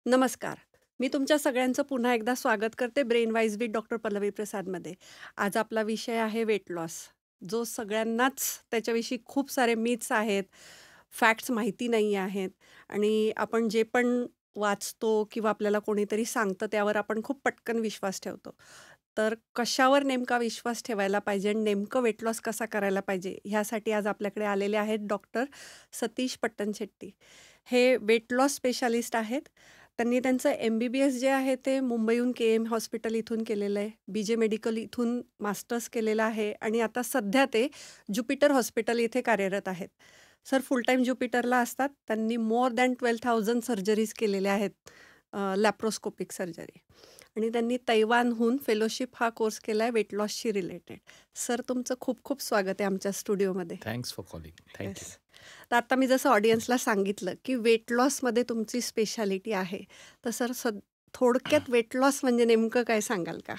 नमस्कार. मी तुमच्या सगळ्यांचं पुन्हा एकदा स्वागत करते brain wise with doctor Pallavi प्रसादमध्ये. आज आपला विषय आहे वेट लॉस, जो सगळ्यांनाच त्याच्याविषयी खूप सारे मिथ्स आहेत, फॅक्ट्स माहिती नाही आहेत आणि आपण जे पण वाचतो किंवा आपल्याला कोणीतरी सांगतं त्यावर आपण खूप पटकन विश्वास ठेवतो. तर कशावर नेमका विश्वास ठेवायला पाहिजे आणि नेमकं वेट लॉस कसा करायला पाहिजे, ह्यासाठी आज आपल्याकडे आलेले आहेत डॉक्टर सतीश पट्टणशेट्टी. हे वेट लॉस स्पेशालिस्ट आहेत. त्यांनी त्यांचं MBBS जे आहे ते मुंबईहून KM हॉस्पिटल इथून केलेलं आहे. BJ मेडिकल इथून मास्टर्स केलेलं आहे आणि आता सध्या ते ज्युपिटर हॉस्पिटल इथे कार्यरत आहेत. सर फुल टाईम ज्युपिटरला असतात. त्यांनी मोर दॅन 12,000 सर्जरीज केलेल्या आहेत, लॅप्रोस्कोपिक सर्जरी. आणि त्यांनी तैवानहून फेलोशिप हा कोर्स केला आहे वेट लॉसशी रिलेटेड. सर तुमचं खूप खूप स्वागत आहे आमच्या स्टुडिओमध्ये. Thanks for calling. Thank you. Yes. तर आता मी जसं ऑडियन्सला सांगितलं की वेट लॉसमध्ये तुमची स्पेशालिटी आहे, तर सर थोडक्यात वेट लॉस म्हणजे नेमकं काय सांगाल का?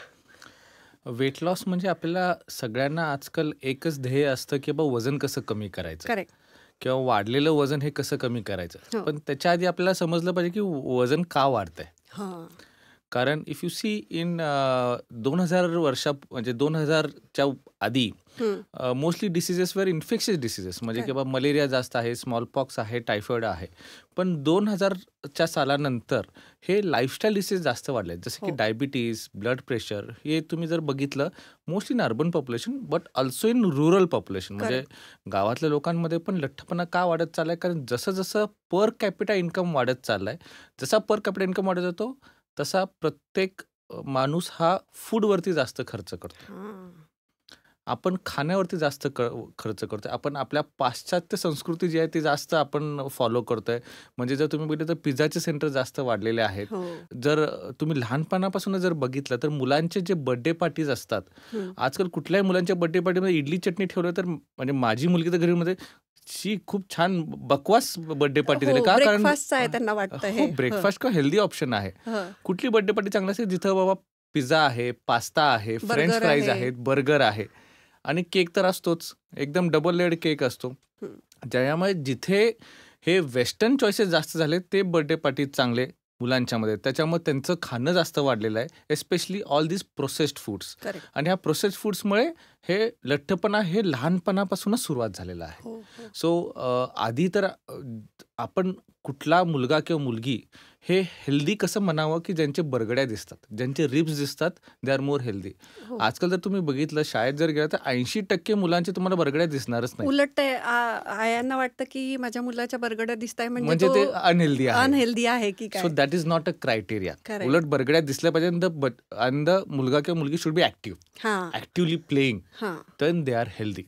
वेट लॉस म्हणजे आपल्याला सगळ्यांना आजकाल एकच ध्येय असतं की बाबा वजन कसं कमी करायचं करेक्ट. किंवा वाढलेलं वजन हे कसं कमी करायचं. हो. पण त्याच्या आधी आपल्याला समजलं पाहिजे की वजन का वाढतंय. हां. कारण इफ यू सी इन 2000 म्हणजे 2000च्या आधी मोस्टली डिसिजेस वर इन्फेक्शियस डिसिजेस म्हणजे की बाबा मलेरिया जास्त आहे, स्मॉल पॉक्स आहे, टायफॉइड आहे. पण 2000च्या सालानंतर हे लाईफस्टाईल डिसीज जास्त वाढले आहेत, जसे की डायबिटीज, ब्लड प्रेशर. हे तुम्ही जर बघितलं mostly in urban population but also in rural population. म्हणजे गावातल्या लोकांमध्ये पण लठ्ठपणा का वाढत चाललाय, कारण जसं जसं पर कॅपिटा इन्कम वाढत चाललाय, जसा पर कॅपिटा इन्कम वाढत जातो तसा प्रत्येक माणूस हा फूडवरती जास्त खर्च करतो. आपण खाण्यावरती जास्त खर्च करतोय. आपण आपल्या पाश्चात्य संस्कृती जी आहे ती जास्त आपण फॉलो करतोय. म्हणजे जर तुम्ही बघितलं तर पिझ्झाचे सेंटर जास्त वाढलेले आहेत. जर तुम्ही लहानपणापासून जर बघितलं तर मुलांचे जे बर्थडे पार्टीज असतात, आजकाल कुठल्याही मुलांच्या बर्थडे पार्टीमध्ये इडली चटणी ठेवलं तर म्हणजे माझी मुलगी तर घरीमध्ये खूप छान बकवास बर्थडे पार्टी झाली का, कारण त्यांना वाटतं ब्रेकफास्ट का हेल्दी ऑप्शन आहे. कुठली बर्थडे पार्टी चांगली असते जिथं बाबा पिझ्झा आहे, पास्ता आहे, फ्रेंच फ्राईज आहेत, बर्गर आहे आणि केक तर असतोच, एकदम डबल लेअर्ड केक असतो. ज्यामुळे जिथे हे वेस्टर्न चॉईसेस जास्त झाले ते बर्थडे पार्टी चांगले मुलांच्यामध्ये, त्याच्यामुळे त्यांचं खाणं जास्त वाढलेलं आहे, एस्पेशली ऑल दिस प्रोसेस्ड फूड्स. आणि ह्या प्रोसेस्ड फूड्समुळे हे लठ्ठपणा हे लहानपणापासूनच सुरुवात झालेला आहे. सो आधी तर आपण कुठला मुलगा किंवा मुलगी हे हेल्दी कसं म्हणावं की ज्यांचे बरगड्या दिसतात, ज्यांचे रिब्स दिसतात, दे आर मोर हेल्दी. आजकाल जर तुम्ही बघितलं शाळेत जर गेला तर 80% मुलांचे तुम्हाला बरगड्या दिसणारच नाही. उलट आयांना वाटतं की माझ्या मुलाच्या बरगड्या दिसताय म्हणजे ते अनहेल्दी आहे की काय. So that is not a criteria. उलट बरगड्या दिसल्या पाहिजे and the मुलगा किंवा मुलगी should be actively playing, then they are healthy.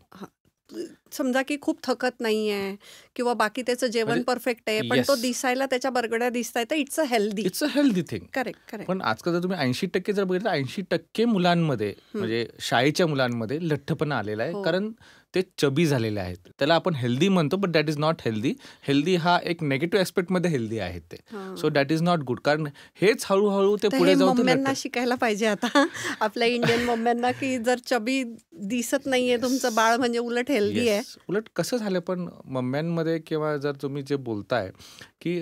समजा की खूप थकत नाहीये किंवा बाकी त्याचं जेवण परफेक्ट आहे, पण तो दिसायला त्याच्या बरगड्या दिसताय, तर it's a healthy thing. Correct. पण आजकाल जर तुम्ही 80% जर बघितलं, 80% मुलांमध्ये म्हणजे शाळेच्या मुलांमध्ये लठ्ठपणा आलेला आहे, कारण ते चबी झालेले आहेत. त्याला आपण हेल्दी म्हणतो, but that is not healthy. Healthy हा एक नेगेटिव्ह ऍस्पेक्ट मध्ये हेल्दी आहेत ते. So that is not good, कारण हेच हळूहळू ते पुढे जाऊन मम्म्यांना शिकायला पाहिजे आता आपल्या इंडियन मम्म्यांना, की जर चबी दिसत नाहीये तुमचं बाळ म्हणजे उलट हेल्दी आहे. उलट कसं झालं, पण मम्म्यांमध्ये किंवा जर तुम्ही जे बोलताय की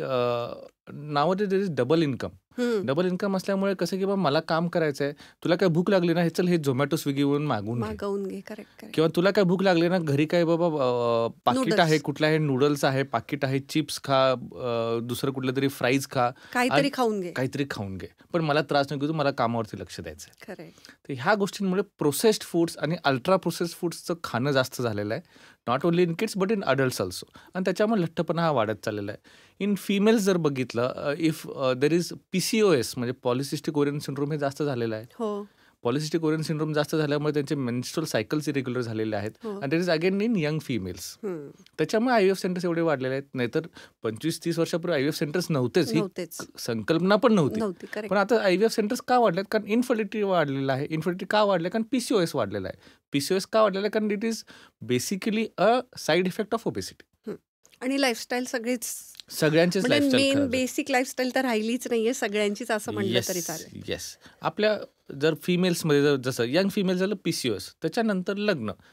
नावामध्ये इज डबल इन्कम असल्यामुळे कसं की बाबा मला काम करायचंय, तुला काय भूक लागली ना, हे चल हे झोमॅटो स्विगीवरून मागवून घे. करेक्ट. किंवा तुला काय भूक लागली ना, घरी काय बाबा पाकिट आहे, कुठलं आहे, नूडल्स आहे, पाकिट आहे, चिप्स खा, दुसरं कुठलं तरी फ्राईज खा, काहीतरी खाऊन घे, पण मला त्रास नको, मला कामावरती लक्ष द्यायचंय. तर ह्या गोष्टींमुळे प्रोसेस्ड फूड्स आणि अल्ट्रा प्रोसेस्ड फूड्सचं खाणं जास्त झालेलं आहे, not only in kids but in adults also. आणि त्याच्यामुळे लठ्ठपणा हा वाढत चाललेला आहे. इन फिमेल्स जर बघितलं, इफ देर इज PCOS म्हणजे पॉलिसिस्टिक ओव्हरियन सिंड्रोम हे जास्त झालेलं आहे. पॉलिसिस्टिक ओव्हरियन सिंड्रोम जास्त झाल्यामुळे त्यांचे मेन्स्ट्रुअल सायकल्स इरेग्युलर झालेले आहेत. आणि that is again in young females. त्याच्यामुळे IVF सेंटर्स एवढे वाढलेले आहेत. नाहीतर 25-30 वर्षापूर्वी IVF सेंटर्स नव्हतेच, ही संकल्पना पण नव्हती. पण आता IVF सेंटर्स का वाढलेत, कारण इन्फर्टिलिटी वाढलेलं आहे. इन्फर्टिलिटी का वाढले, कारण PCOS वाढलेला आहे. PCOS का वाढलेला आहे, कारण it is basically a side effect of obesity. आणि लाईफस्टाईल सगळ्यांचीच मेन बेसिक लाईफस्टाईल तर राहिलीच नाहीये सगळ्यांचीच, असं म्हणलं तरी चालेल. येस. आपल्या जर फिमेल्समध्ये जसं यंग फिमेल झालं PCOS, त्याच्यानंतर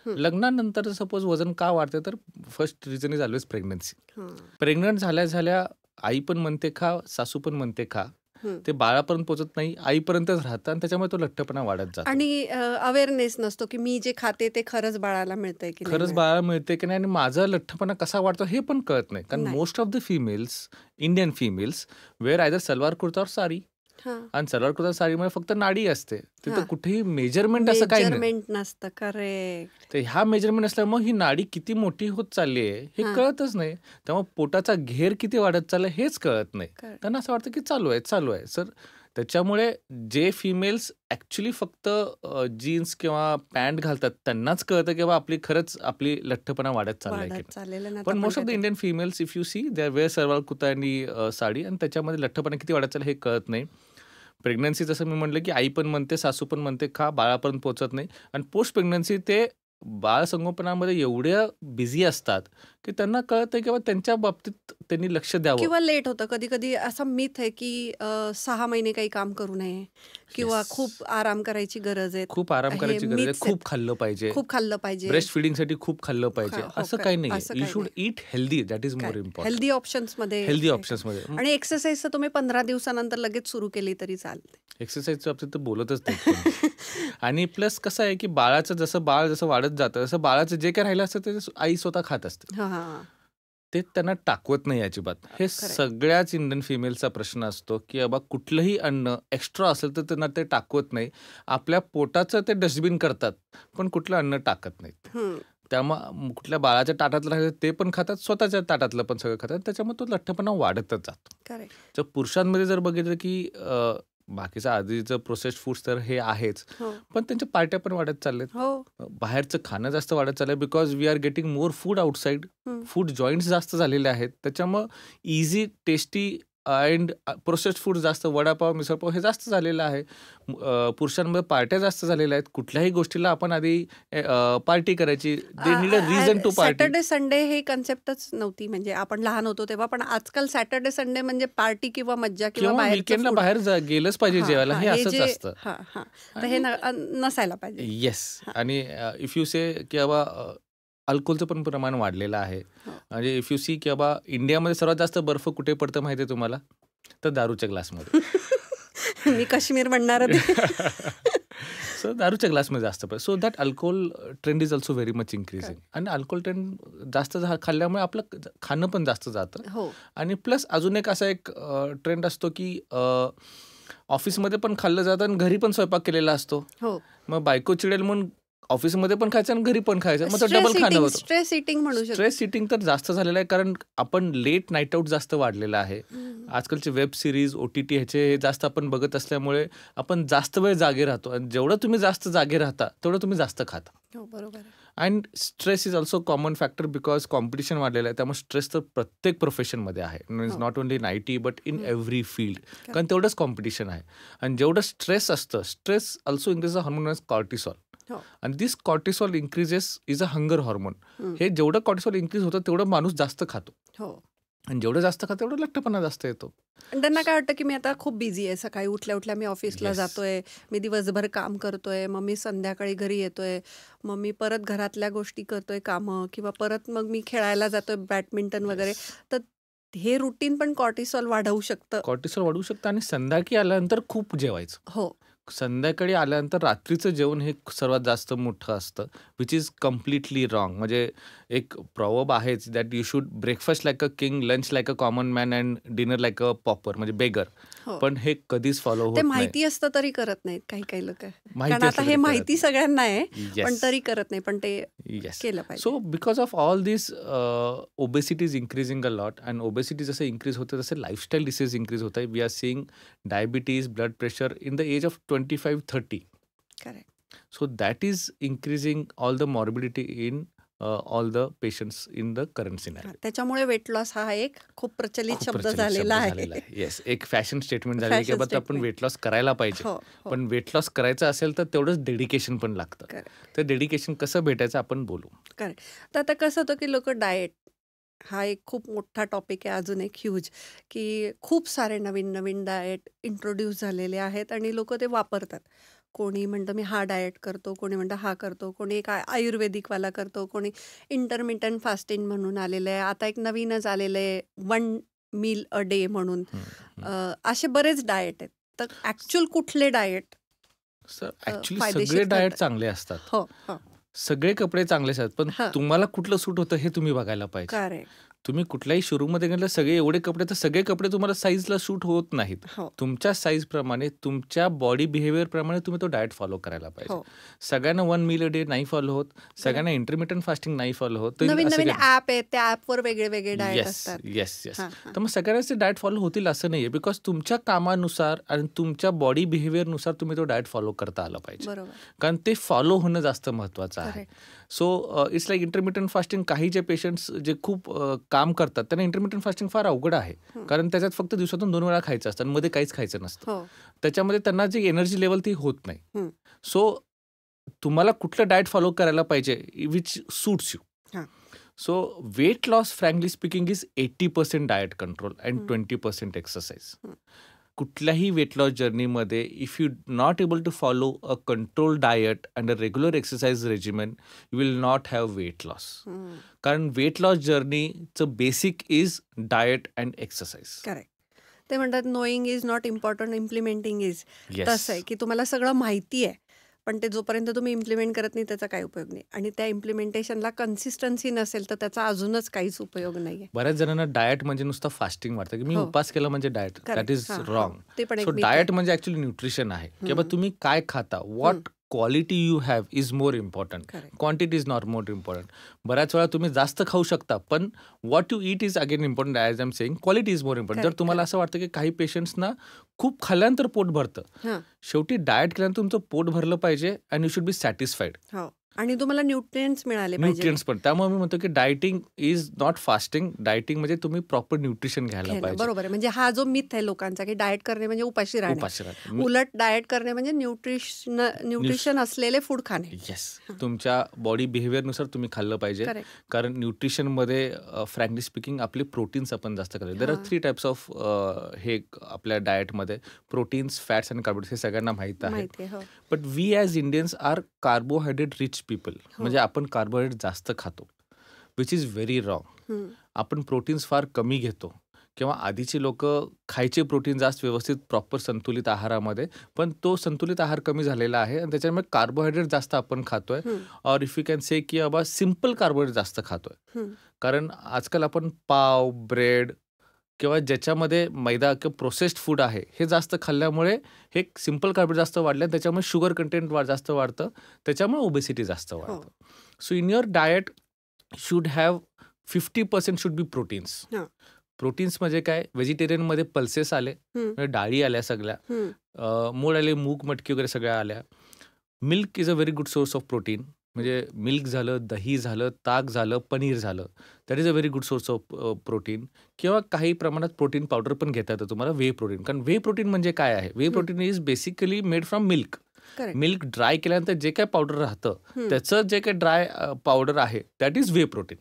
लग्नानंतर सपोज वजन का वाढते, तर first reason is always pregnancy. Pregnant झाल्या आई पण म्हणते खा, सासू पण म्हणते खा. हं. ते बाळापर्यंत पोहोचत नाही, आईपर्यंतच राहतं आणि त्याच्यामुळे तो लठ्ठपणा वाढत जातो. आणि अवेअरनेस नसतो की मी जे खाते ते खरंच बाळाला मिळतंय की नाही खरंच मिळत. बाळाला मिळते की नाही आणि माझा लठ्ठपणा कसा वाढतो हे पण कळत नाही. कारण नाही. Most of the females, Indian females wear either salwar kurta और साडी. हां. आणि सलवार कुर्ता साडीमध्ये फक्त नाडी असते. तिथं हां. कुठेही मेजरमेंट असं काही नाही. मेजरमेंट नसतं. करेक्ट. तर ह्या मेजरमेंट असल्यामुळे ही नाडी किती मोठी होत चालली आहे हे हां. कळतच नाही. त्यामुळे पोटाचा घेर किती वाढत चाललाय हेच कळत नाही. करेक्ट. त्यांना असं वाटतं की चालू आहे. सर त्याच्यामुळे जे फिमेल्स ॲक्च्युली फक्त जीन्स किंवा पॅन्ट घालतात त्यांनाच कळतं की बाबा खरंच आपली लठ्ठपणा वाढत चाललाय की वाढत नाही. चाललेलं ना पण most of the Indian females if you see they are wear salwar kurta आणि साडी आणि त्याच्यामध्ये लठ्ठपणा किती वाढत चालला हे कळत नाही. प्रेग्नन्सी जसं मी म्हटलं की आई पण म्हणते, सासू पण म्हणते खा, बाळापर्यंत पोहोचत नाही. आणि पोस्ट प्रेग्नन्सी ते बाळ संगोपनामध्ये एवढ्या बिझी असतात की त्यांना कळतं की त्यांच्या बाबतीत त्यांनी लक्ष द्यावं. किंवा लेट होतं. कधी-कधी असा मिथ आहे की 6 महिने काही काम करू नये किंवा Yes. खूप आराम करायची गरज आहे. खूप आराम हे करायची गरज आहे, myths खूप खाल्लं पाहिजे, खूप खाल्लं पाहिजे. ब्रेस्ट फिडिंगसाठी खूप खाल्लं पाहिजे, हो, असं काय- काही नाही. असं यू काही should eat healthy, that is more important. Healthy ऑप्शन्समध्ये हेल्दी ऑप्शन्समध्ये. आणि एक्सरसाइज तर तुम्ही 15 दिवसानंतर लगेच सुरू केली तरी चालते. एक्सरसाइजच्या बाबतीत तर बोलतच नाही कोणी. आणि प्लस कसं आहे की बाळ जसं वाढत जातं तसं बाळाचं जे काय राहिलं असतं ते आई स्वतः खात असते. हां, हां. ते त्यांना टाकवत नाही अजिबात. हे खरंय. सगळ्याच इंडियन फिमेलचा प्रश्न असतो की बाबा कुठलंही अन्न एक्स्ट्रा असेल तर त्यांना ते टाकवत नाही. आपल्या पोटाचं ते डस्टबिन करतात पण कुठलं अन्न टाकत नाहीत. हं. त्यामुळे कुठल्या बाळाच्या ताटातलं राहिलं ते पण खातात, स्वतःच्या ताटातलं पण सगळं खातात. त्याच्यामुळे तो लठ्ठपणा वाढतच जातो. करेक्ट. जर पुरुषांमध्ये जर बघितलं की बाकीचं आधीचं प्रोसेस्ड फूड्स तर हे आहेच, हो. पण त्यांच्या पार्ट्या पण वाढत चालल्यात. हो. बाहेरचं खाणं जास्त वाढत चाललंय because we are getting more food outside. हं. फूड जॉईंट्स जास्त झालेले आहेत. त्याच्यामुळं easy, tasty and processed food जास्त, वडापाव, मिसळपाव हे जास्त झालेलं आहे. पुरुषांमध्ये पार्ट्या जास्त झालेल्या आहेत. कुठल्याही गोष्टीला आपण आधी पार्टी करायची. They need a reason to party. Saturday Sunday हे कन्सेप्टच नव्हती. म्हणजे आपण लहान होतो तेव्हा, पण आजकाल सॅटर्डे संडे म्हणजे पार्टी किंवा मज्जा किंवा किंवा बाहेरचं विकेंडला food. बाहेर गेलंच पाहिजे हां, जेवायला, हां. हे हे असंच जे असतं. हां, हां. तर हे नसायला पाहिजे. येस. आणि इफ यू से की बाबा अल्कोहोलचं पण प्रमाण वाढलेलं आहे. हो. म्हणजे इफ यू सी की बाबा इंडियामध्ये सर्वात जास्त बर्फ कुठे पडतं माहिती आहे तुम्हाला? तर दारूच्या ग्लासमध्ये. मी काश्मीर म्हणणार होते. सो दारूच्या ग्लासमध्ये जास्त पडतं. So that alcohol trend is also very much increasing. आणि अल्कोहोल ट्रेंड जास्त खाल्ल्यामुळे आपलं खाणं पण जास्त जातं. हो. आणि प्लस अजून एक असा एक ट्रेंड असतो की ऑफिसमध्ये पण खाल्लं जातं आणि घरी पण स्वयंपाक केलेला असतो. हो. मग बायको चिडेल म्हणून ऑफिसमध्ये पण खायचं आणि घरी पण खायचं, मग तो डबल खाणं होतं. स्ट्रेस इटिंग म्हणू शकतो. स्ट्रेस इटिंग तर जास्त झालेलं आहे कारण आपण लेट नाईट आउट जास्त वाढलेलं आहे. हं. आजकालचे वेब सिरीज, OTT ह्याचे हे जास्त आपण बघत असल्यामुळे आपण जास्त वेळ जागे राहतो आणि जेवढं तुम्ही जास्त जागे राहता तेवढं तुम्ही जास्त खाता. हो, बरोबर आहे. And stress is also common factor because competition वाढलेलं आहे. त्यामुळे स्ट्रेस तर प्रत्येक प्रोफेशनमध्ये आहे. मीन्स हो. Not only in IT but in hmm. Every field. कारण तेवढंच कॉम्पिटिशन आहे. आणि जेवढं स्ट्रेस असतं, stress also increase a hormone cortisol. हो. आणि this cortisol increases is a hunger hormone. Hmm. हे जेवढं कॉर्टिसॉल इन्क्रीज होतं तेवढं माणूस जास्त खातो. हो. आणि जेवढं जास्त खातो तेवढं लठ्ठपणा जास्त येतो. आणि त्यांना काय वाटतं की मी आता खूप बिझी आहे. सकाळी उठल्या-उठल्या मी ऑफिसला Yes. जातोय. मी दिवसभर काम करतोय. मग मी संध्याकाळी घरी येतोय. मग मी परत घरातल्या गोष्टी करतोय, कामं, किंवा परत मग मी खेळायला जातोय बॅडमिंटन वगैरे. तर हे रुटीन पण कॉर्टिसॉल वाढवू शकतं. कॉर्टिसॉल वाढू शकतं आणि संध्याकाळी आल्यानंतर खूप जेवायचं. हो. संध्याकाळी आल्यानंतर रात्रीचं जेवण हे सर्वात जास्त मोठं असतं, विच इज कम्प्लिटली रॉंग. म्हणजे एक प्रॉवर्ब आहेच that you should breakfast like a king, lunch like a common man and dinner like a pauper, म्हणजे बेगर. हो. पण हे कधीच फॉलो ते होत नाही. माहिती असतं तरी करत नाहीत काही लोक. कारण माहिती आता असलं हे तरी करत माहिती नाही. सगळ्यांना आहे, पण येस. तरी करत नाही. पण ते येस. केलं पाहिजे. So because of all this obesity is increasing a lot. And obesity जसं इन्क्रीज होतं तसं लाईफस्टाईल डिसीज इन्क्रीज होत आहे. We are seeing diabetes, blood pressure in the age of 25-30. Correct. So that is increasing all the morbidity in all the patients in the current scenario. त्याच्यामुळे weight loss हा एक खूप प्रचलित खूप शब्द प्रचलित झालेला शब्द आहे. झालेला आहे. येस, एक फॅशन स्टेटमेंट झालेलं आहे की Fashion बाबा आपण statement. वेट लॉस करायला पाहिजे. हो, हो. पण वेट लॉस करायचं असेल तर तेवढंच डेडिकेशन पण लागतं. करेक्ट. ते डेडिकेशन कसं भेटायचं आपण बोलू. करेक्ट. तर आता कसं होतं की लोक डाएट हा एक खूप मोठा टॉपिक आहे, अजून एक ह्यूज, की खूप सारे नवीन नवीन डाएट इंट्रोड्यूस झालेले आहेत आणि लोक ते वापरतात. कोणी म्हणतं मी हा डाएट करतो, कोणी म्हणतं हा करतो, कोणी एक आयुर्वेदिकवाला करतो, कोणी इंटरमिटंट फास्टिंग म्हणून आलेलं आहे. आता एक नवीनच आलेलं आहे 1 मील अ डे म्हणून. असे बरेच डाएट आहेत. तर ऍक्च्युअल कुठले डाएट सर ऍक्च्युली फायदेशीर सगळे डाएट ठरतात? चांगले असतात. हो हो सगळे कपडे चांगले असतात, पण हा तुम्हाला कुठलं सूट होतं हे तुम्ही बघायला पाहिजे. करेक्ट. तुम्ही कुठल्याही शोरूममध्ये गेलं सगळे एवढे कपडे, तर सगळे कपडे तुम्हाला साईजला सूट होत नाहीत. हो तुमच्या साईज प्रमाणे, तुमच्या बॉडी बिहेवियर प्रमाणे तुम्ही तो डाएट फॉलो करायला पाहिजे. हो सगळ्यांना 1 मील अ डे नाही फॉलो होत, सगळ्यांना इंटरमिटंट फास्टिंग नाही फॉलो होत. तर नवीन असं नवीन काही ऍप आहेत, त्या ऍपवर वेगळे वेगळे डाएट येस असतात. येस येस हा हा तर मग सगळ्यांनाच ते डाएट फॉलो होतील असं नाहीये, बिकॉज तुमच्या कामानुसार आणि तुमच्या बॉडी बिहेवियरनुसार तुम्ही तो डाएट फॉलो करता आला पाहिजे. बरोबर. कारण ते फॉलो होणं जास्त महत्वाचं आहे. Correct. So it's like intermittent fasting. काही जे पेशंट्स जे खूप काम करतात त्यांना इंटरमिटंट फास्टिंग फार अवघड आहे, कारण त्याच्यात फक्त दिवसातून 2 वेळा खायचं असतं आणि मध्ये काहीच खायचं नसतं. हो त्याच्यामध्ये त्यांना जी एनर्जी लेवल ती होत नाही. हम्म. सो तुम्हाला कुठलं डाएट फॉलो करायला पाहिजे विच सूट्स यू. हा so weight loss frankly speaking is 80% diet control and 20% exercise. कुठल्याही वेट लॉस जर्नीमध्ये if you not able to follow a control diet and a regular exercise regimen, you will not have weight loss. कारण weight loss जर्नीचं basic is diet and exercise. Correct. ते म्हणतात knowing is not important, implementing is. Yes तसं आहे की तुम्हाला सगळं माहिती आहे, पण ते जोपर्यंत तुम्ही इम्प्लिमेंट करत नाही त्याचा काही उपयोग नाही. आणि त्या इम्प्लिमेंटेशनला कन्सिस्टन्सी नसेल तर त्याचा अजूनच काहीच उपयोग नाहीये. बऱ्याच जणांना डाएट म्हणजे नुसतं फास्टिंग वाटतं, की मी हो उपास केला म्हणजे डाएट. That correct. इज हा हा रॉंग. ते पण एक सो myth आहे. डाएट म्हणजे ऍक्च्युली न्यूट्रिशन आहे, की बाबा तुम्ही काय खाता, what quality you have is more important. Correct. Quantity is not more important. बऱ्याच वेळा तुम्ही जास्त खाऊ शकता, पण what you eat is again important. As I am saying quality is more important. जर करेक्ट तुम्हाला करेक्ट. असं वाटतं की काही पेशंट्सना खूप खाल्ल्यानंतर पोट भरतं, हा शेवटी डाएट केल्यानंतर तुमचं पोट भरलं पाहिजे and you should be satisfied. हो आणि तुम्हाला न्यूट्रिएंट्स मिळाले पाहिजे न्यूट्रिएंट्स पण. त्यामुळे मी म्हणतो की dieting is not fasting. Dieting म्हणजे तुम्ही प्रॉपर न्यूट्रिशन घ्यायला घ्यायला. पाहिजे. बरोबर आहे. म्हणजे हा जो मिथ आहे लोकांचा की डाएट करणे म्हणजे उपाशी राहणे, उपाशी राहणे. उलट डाएट करणे म्हणजे न्यूट्रिशन असलेले फूड खाणे. येस, तुमच्या बॉडी बिहेवियरनुसार तुम्ही खाल्लं पाहिजे. करेक्ट. कारण न्यूट्रिशनमध्ये फ्रँकली स्पीकिंग आपले प्रोटीन्स आपण जास्त खाल्ले. देर आर 3 टाइप्स ऑफ हे आपल्या डाएटमध्ये प्रोटीन्स, फॅट्स आणि कार्बोहायड्रेट्स हे सगळ्यांना माहीत आहे. माहिती आहे. हो but we as Indians are carbohydrate rich people. म्हणजे आपण कार्बोहायड्रेट जास्त खातो, विच इज व्हेरी रॉंग. आपण प्रोटीन्स फार कमी घेतो. किंवा आधीची लोक खायचे प्रोटीन जास्त व्यवस्थित प्रॉपर संतुलित आहारामध्ये, पण तो संतुलित आहार कमी झालेला आहे आणि त्याच्यामुळे कार्बोहायड्रेट जास्त आपण खातोय. और इफ यू कॅन से की बाबा सिम्पल कार्बोहायड्रेट जास्त खातोय. कारण आजकाल आपण पाव, ब्रेड किंवा ज्याच्यामध्ये मैदा किंवा प्रोसेस्ड फूड आहे हे जास्त खाल्ल्यामुळे हे सिम्पल कार्बोहायड्रेट जास्त वाढले, त्याच्यामुळे शुगर कंटेंट जास्त वाढतं, त्याच्यामुळे ओबेसिटी जास्त वाढतं. So in your diet should have 50% should be proteins. Proteins म्हणजे काय, व्हेजिटेरियनमध्ये पल्सेस आले, म्हणजे डाळी आल्या सगळ्या, मूळ आले, मूग मटकी वगैरे सगळ्या आल्या. Milk is a very good source of protein. म्हणजे मिल्क झालं, दही झालं, ताक झालं, पनीर झालं, that is a very good source of protein. किंवा काही प्रमाणात प्रोटीन पावडर पण घेता येतं तुम्हाला, व्हे प्रोटीन. कारण व्हे प्रोटीन म्हणजे काय आहे, whey protein is basically made from milk. Milk dry केल्यानंतर जे काय पावडर राहतं त्याचं जे काही ड्राय पावडर आहे that is whey protein.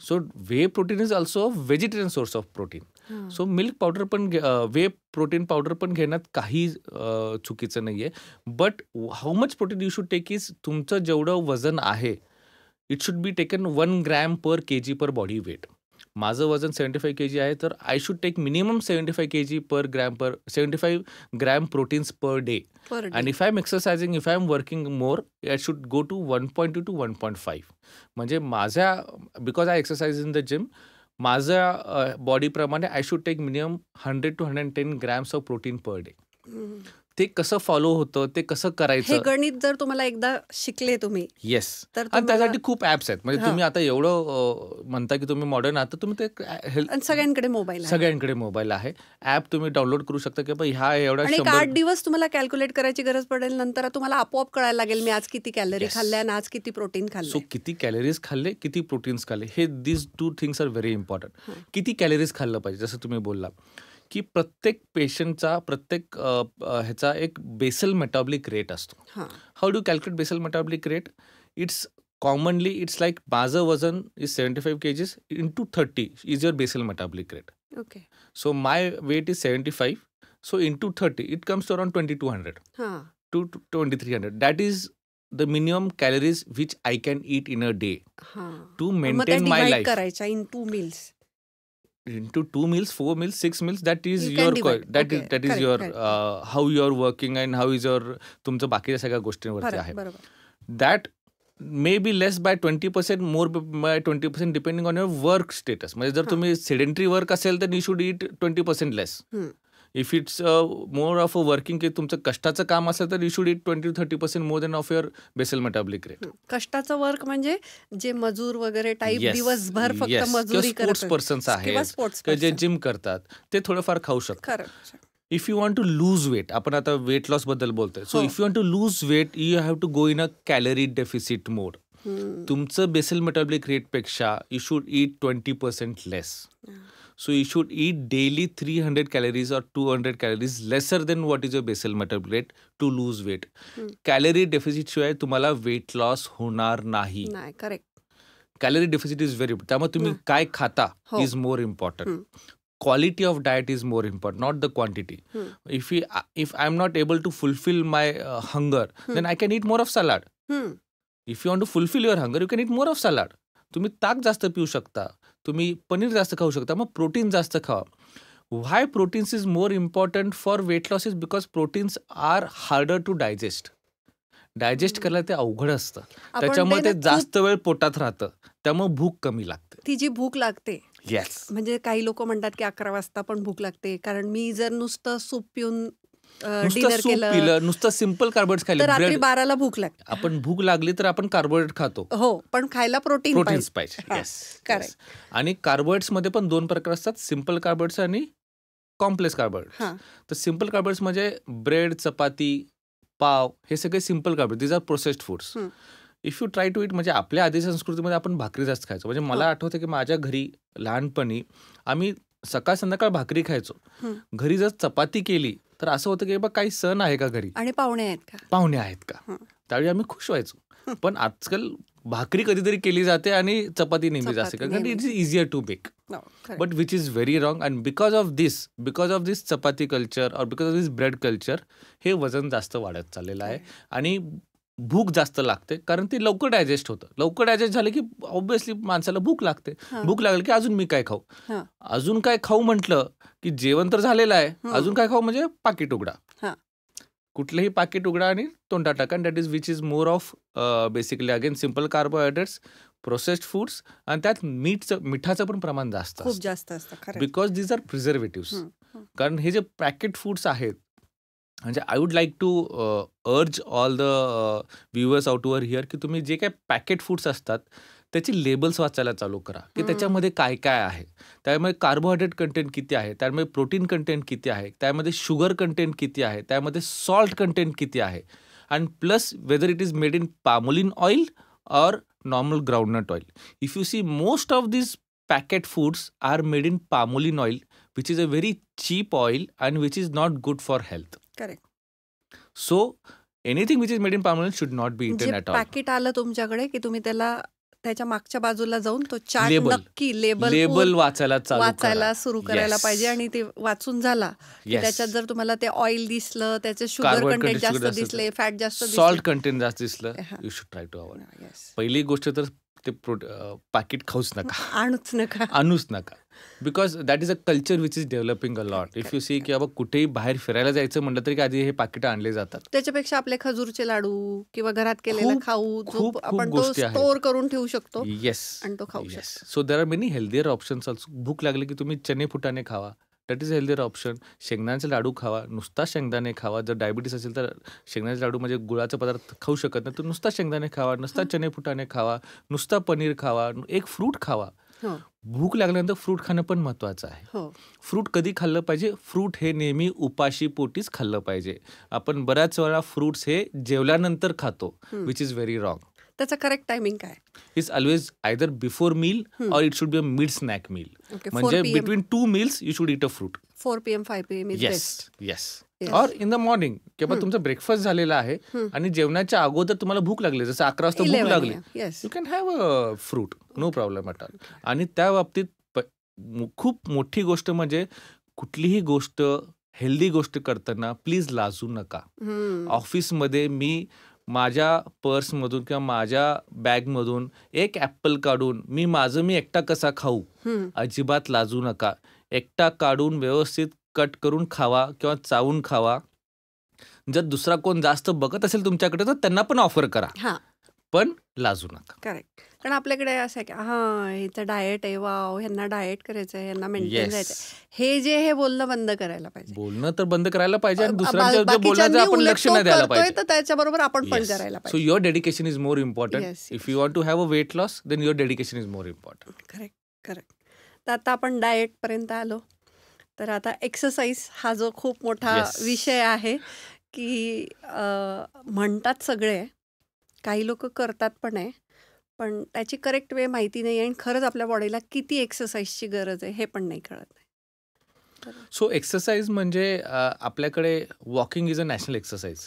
So whey protein is also vegetarian source of protein. So milk powder पण व्हे प्रोटीन पावडर पण घेण्यात काही चुकीचं नाहीये. But how much protein you should take is, तुमचं जेवढं वजन आहे it should be taken 1 gram per kg per body weight. माझं वजन 75 kg आहे, तर I should take minimum 75 kg per 75 gram proteins per day. And if I am exercising, if I am working more, I should go to 1.2 to 1.5. म्हणजे माझ्या, because I exercise in the gym, माझ्या बॉडीप्रमाणे I should take minimum 100 to 110 grams of protein per day. ते कसं follow होतं, ते कसं हे करायचं, गणित जर तुम्हाला एकदा शिकले तुम्ही, येस. तर आणि तुम्हाला त्यासाठी खूप ऍप्स आहेत. म्हणजे तुम्ही आता एवढं म्हणता की तुम्ही मॉडर्न आहात, तर तुम्ही ते आणि सगळ्यांकडे मोबाईल आहे सगळ्यांकडे मोबाईल आहे, ऍप तुम्ही डाउनलोड करू शकता की बाबा ह्या एवढ्या आणि 100 8 दिवस तुम्हाला कॅल्क्युलेट करायची गरज पडेल. नंतर तुम्हाला आपोआप कळायला लागेल मी आज किती कॅलरी Yes. खाल्ल्या आणि आज किती प्रोटीन सो खाल्ले. किती कॅलरीज खाल्ले, किती प्रोटीन्स खाल्ले, हे दिस 2 थिंग्स आर व्हेरी इम्पॉर्टंट. किती कॅलरीज खाल्लं पाहिजे, जसं तुम्ही बोलला की प्रत्येक पेशंटचा, प्रत्येक ह्याचा एक बेसल मेटाबॉलिक रेट असतो. How do calculate basal metabolic rate? It's commonly it's like माझं वजन is 75 kgs into 30 is your basal metabolic rate. Okay. So my weight is 75, so into 30 it comes to around 2200 to 2300. That is the minimum calories which I can eat in a day to मग त्या maintain my divide life. करायच्या in 2 meals. into 2 meals, 4 meals, 6 meals, that is You can your divide. that is Okay, that is correct, your correct. how you are working and how is your तुमचं बाकीच्या सगळ्या गोष्टींवरती फरक, आहे. बरोबर. That may be less by 20%, more by 20% depending on your work status. म्हणजे जर हां. तुम्ही sedentary work असेल तर you should eat 20% less. If it's more of a working की तुमचं कष्टाचं काम असेल तर you should eat 20-30% more than of your basal metabolic rate. कष्टाचं वर्क म्हणजे जे मजूर वगैरे टाईप Yes, दिवसभर फक्त yes. किंवा मजुरी स्पोर्ट्स करत पर्सन्स किंवा आहेत स्पोर्ट्स किंवा जे पर्सन. जिम करतात ते थोडंफार खाऊ शकतात. खरं. If you want to lose weight, आपण आता वेट लॉस बद्दल बोलतोय, सो हो. If you want to lose weight you have to go in a calorie deficit mode. तुमचं बेसल मेटाबॉलिक रेटपेक्षा you should eat 20% less. So you should eat daily 300 calories or 200 calories lesser than what is your basal metabolic rate to lose weight. Calorie deficit शिवाय तुम्हाला weight loss होणार नाही. नाही, correct. Calorie deficit is very important. त्यामुळे तुम्ही काय खाता हो. is more important. Quality of diet is more important, not the quantity. If I'm not able to fulfill my hunger, then I can eat more of salad. If you want to fulfill your hunger, you can eat more of salad. तुम्ही ताक जास्त पिऊ शकता, तुम्ही पनीर जास्त खाऊ शकता, मग प्रोटीन जास्त खावा. Why proteins is more important for weight loss is because proteins are harder to digest. Digest करायला ते अवघड असतं, त्याच्यामुळे ते जास्त वेळ पोटात राहतं, त्यामुळे भूक कमी लागते. ती जी भूक लागते, येस, म्हणजे काही लोक म्हणतात की 11 वाजता पण भूक लागते, कारण मी जर नुसतं सूप पिऊन डिनर केलं, पिलं, नुसतं सिम्पल कार्बोहायड्रेट तर खाल्लं, रात्री ब्रेड, 12ला भूक लागते. आपण भूक लागली तर आपण कार्बोहायड्रेट खातो. हो, पण खायला प्रोटीन्स पाहिजे. हा, येस, करेक्ट. आणि कार्बोहायड्रेट्स मध्ये पण 2 प्रकार असतात, सिम्पल कार्बोहायड्रेट्स आणि कॉम्प्लेक्स कार्बोहायड्रेट्स. हा, तर सिम्पल कार्बोहायड्रेट्स म्हणजे ब्रेड, चपाती, पाव, हे सगळे simple carbohydrate, these are processed foods. If you try to eat, म्हणजे आपल्या आधी संस्कृतीमध्ये आपण भाकरी जास्त खायचो. म्हणजे मला आठवतं की माझ्या घरी लहानपणी आम्ही सकाळ संध्याकाळ भाकरी खायचो. घरी जर चपाती केली तर असं होतं की बा काही सण आहे का घरी, आणि पाहुणे आहेत का, पाहुणे आहेत का, त्यावेळी आम्ही खुश व्हायचो. पण आजकाल भाकरी कधीतरी केली जाते आणि चपाती नेहमी जाते, कारण it is easier to make. But which is very wrong. And because of this chapati culture और because of this bread culture हे वजन जास्त वाढत चाललेलं आहे आणि भूक जास्त लागते, कारण ते लवकर डायजेस्ट होतं. लवकर डायजेस्ट झालं की ऑब्व्हियसली माणसाला भूक लागते. भूक लागली की अजून मी काय खाऊ, अजून काय खाऊ म्हटलं की जेवण तर झालेलं आहे, अजून काय खाऊ म्हणजे पाकिट उघडा, कुठलंही पाकिट उघडा आणि तोंडात टाका. That is which is more of basically again simple carbohydrates, processed foods, आणि त्यात मिठाचं पण प्रमाण जास्त खूप जास्त असतं, बिकॉज दीज आर प्रिझर्वेटिव्स. कारण हे जे पॅकेट फूड्स आहेत, म्हणजे I would like to urge all the viewers out over here की तुम्ही जे काही पॅकेट फूड्स असतात त्याची लेबल्स वाचायला चालू करा की त्याच्यामध्ये काय काय आहे, त्यामध्ये कार्बोहायड्रेट कंटेंट किती आहे, त्यामध्ये प्रोटीन कंटेंट किती आहे, त्यामध्ये शुगर कंटेंट किती आहे, त्यामध्ये सॉल्ट कंटेंट किती आहे, and plus whether it is made in palmolein oil or normal groundnut oil. If you see most of this packet foods are made in palm oil, which is a very cheap oil and which is not good for health. Correct. So anything which is made in palm oil should not be eaten at all. Packet आलं तुमच्याकडे की तुम्ही त्याला त्याच्या मागच्या बाजूला जाऊन तो चार्ट Label. नक्की लेबल वाचायला सुरू करायला पाहिजे. आणि ते वाचून झाला की त्याच्यात जर तुम्हाला ते ऑइल दिसलं, त्याचे शुगर कंटेंट जास्त दिसले, फॅट जास्त दिसले, सॉल्ट कंटेंट जास्त दिसलं, you should try to avoid. पहिली गोष्ट तर ते पाकिट खाऊच नका, आणूच नका, because that is a culture which is developing a lot. If you see की बाबा कुठेही बाहेर फिरायला जायचं म्हटलं तरी आधी हे पाकिटं आणले जातात. त्याच्यापेक्षा आपले खजूरचे लाडू किंवा घरात केलेला खाऊ आपण तो गोष्टी स्टोअर करून ठेवू शकतो. येस, आणि तो खाऊ शकतो. So there R many healthier options also. भूक लागली की तुम्ही चणे फुटाणे खावा, दॅट इज हेल्दियर ऑप्शन. शेंगदाण्याचे लाडू खावा, नुसता शेंगदाणे खावा. जर डायबिटीस असेल तर शेंगदाण्याचे लाडू म्हणजे गुळाचा पदार्थ खाऊ शकत नाही तर नुसता शेंगदाणे खावा, नुसता चणे फुटाणे खावा, नुसता पनीर खावा, एक फ्रूट खावा. भूक लागल्यानंतर फ्रूट खाणं पण महत्वाचं आहे. फ्रूट कधी खाल्लं पाहिजे, फ्रूट हे नेहमी उपाशी पोटीच खाल्लं पाहिजे. आपण बऱ्याच वेळा फ्रूट्स हे जेवल्यानंतर खातो, विच इज व्हेरी रॉंग. त्याचा करेक्ट टायमिंग काय? Is always either before meal or it should be a mid snack meal. म्हणजे between 2 meals you should eat a fruit. 4 PM 5 PM is best. Yes. और in the morning किंवा तुमचं breakfast झालेला आहे आणि जेवणाच्या अगोदर तुम्हाला भूक लागली, जसं 11 वाजता भूक लागली, you can have a fruit, no problem at all. आणि त्या बाबतीत खूप मोठी गोष्ट म्हणजे कुठलीही गोष्ट हेल्दी गोष्ट करताना प्लीज लाजू नका. ऑफिसमध्ये मी माझ्या पर्समधून किंवा माझ्या बॅगमधून एक ॲपल काढून मी एकटा कसा खाऊ, अजिबात लाजू नका. एकटा काढून व्यवस्थित कट करून खावा किंवा चावून खावा. जर दुसरा कोण जास्त बघत असेल तुमच्याकडे तर त्यांना पण ऑफर करा, हां पण लाजू नका. करेक्ट. कारण आपल्याकडे असं आहे की हां ह्याचं डाएट आहे, वाव ह्यांना डाएट करायचं आहे, ह्यांना मेंटेन येस, जायचं हे जे हे बोलणं बंद करायला पाहिजे. बोलणं तर बंद करायला पाहिजे आणि दुसऱ्यांच्या जे बोलण्याचं बाकीच्यांनी आपण उलट लक्ष तो नाही द्यायला करतोय पाहिजे. तर त्याच्याबरोबर आपण पण करायला सो पाहिजे. Your dedication is more important. Yes if you want to have a weight loss then your dedication is more important. Correct correct. तर आता आपण डाएटपर्यंत आलो, तर आता एक्सरसाइज हा जो खूप मोठा येस, विषय आहे की म्हणतात सगळे, काही लोक करतात पण आहे, पण त्याची करेक्ट वे माहिती नाही आहे आणि खरंच आपल्या बॉडीला किती एक्सरसाइजची गरज आहे हे पण नाही कळत नाही. तर सो एक्सरसाइज म्हणजे आपल्याकडे walking is a national exercise.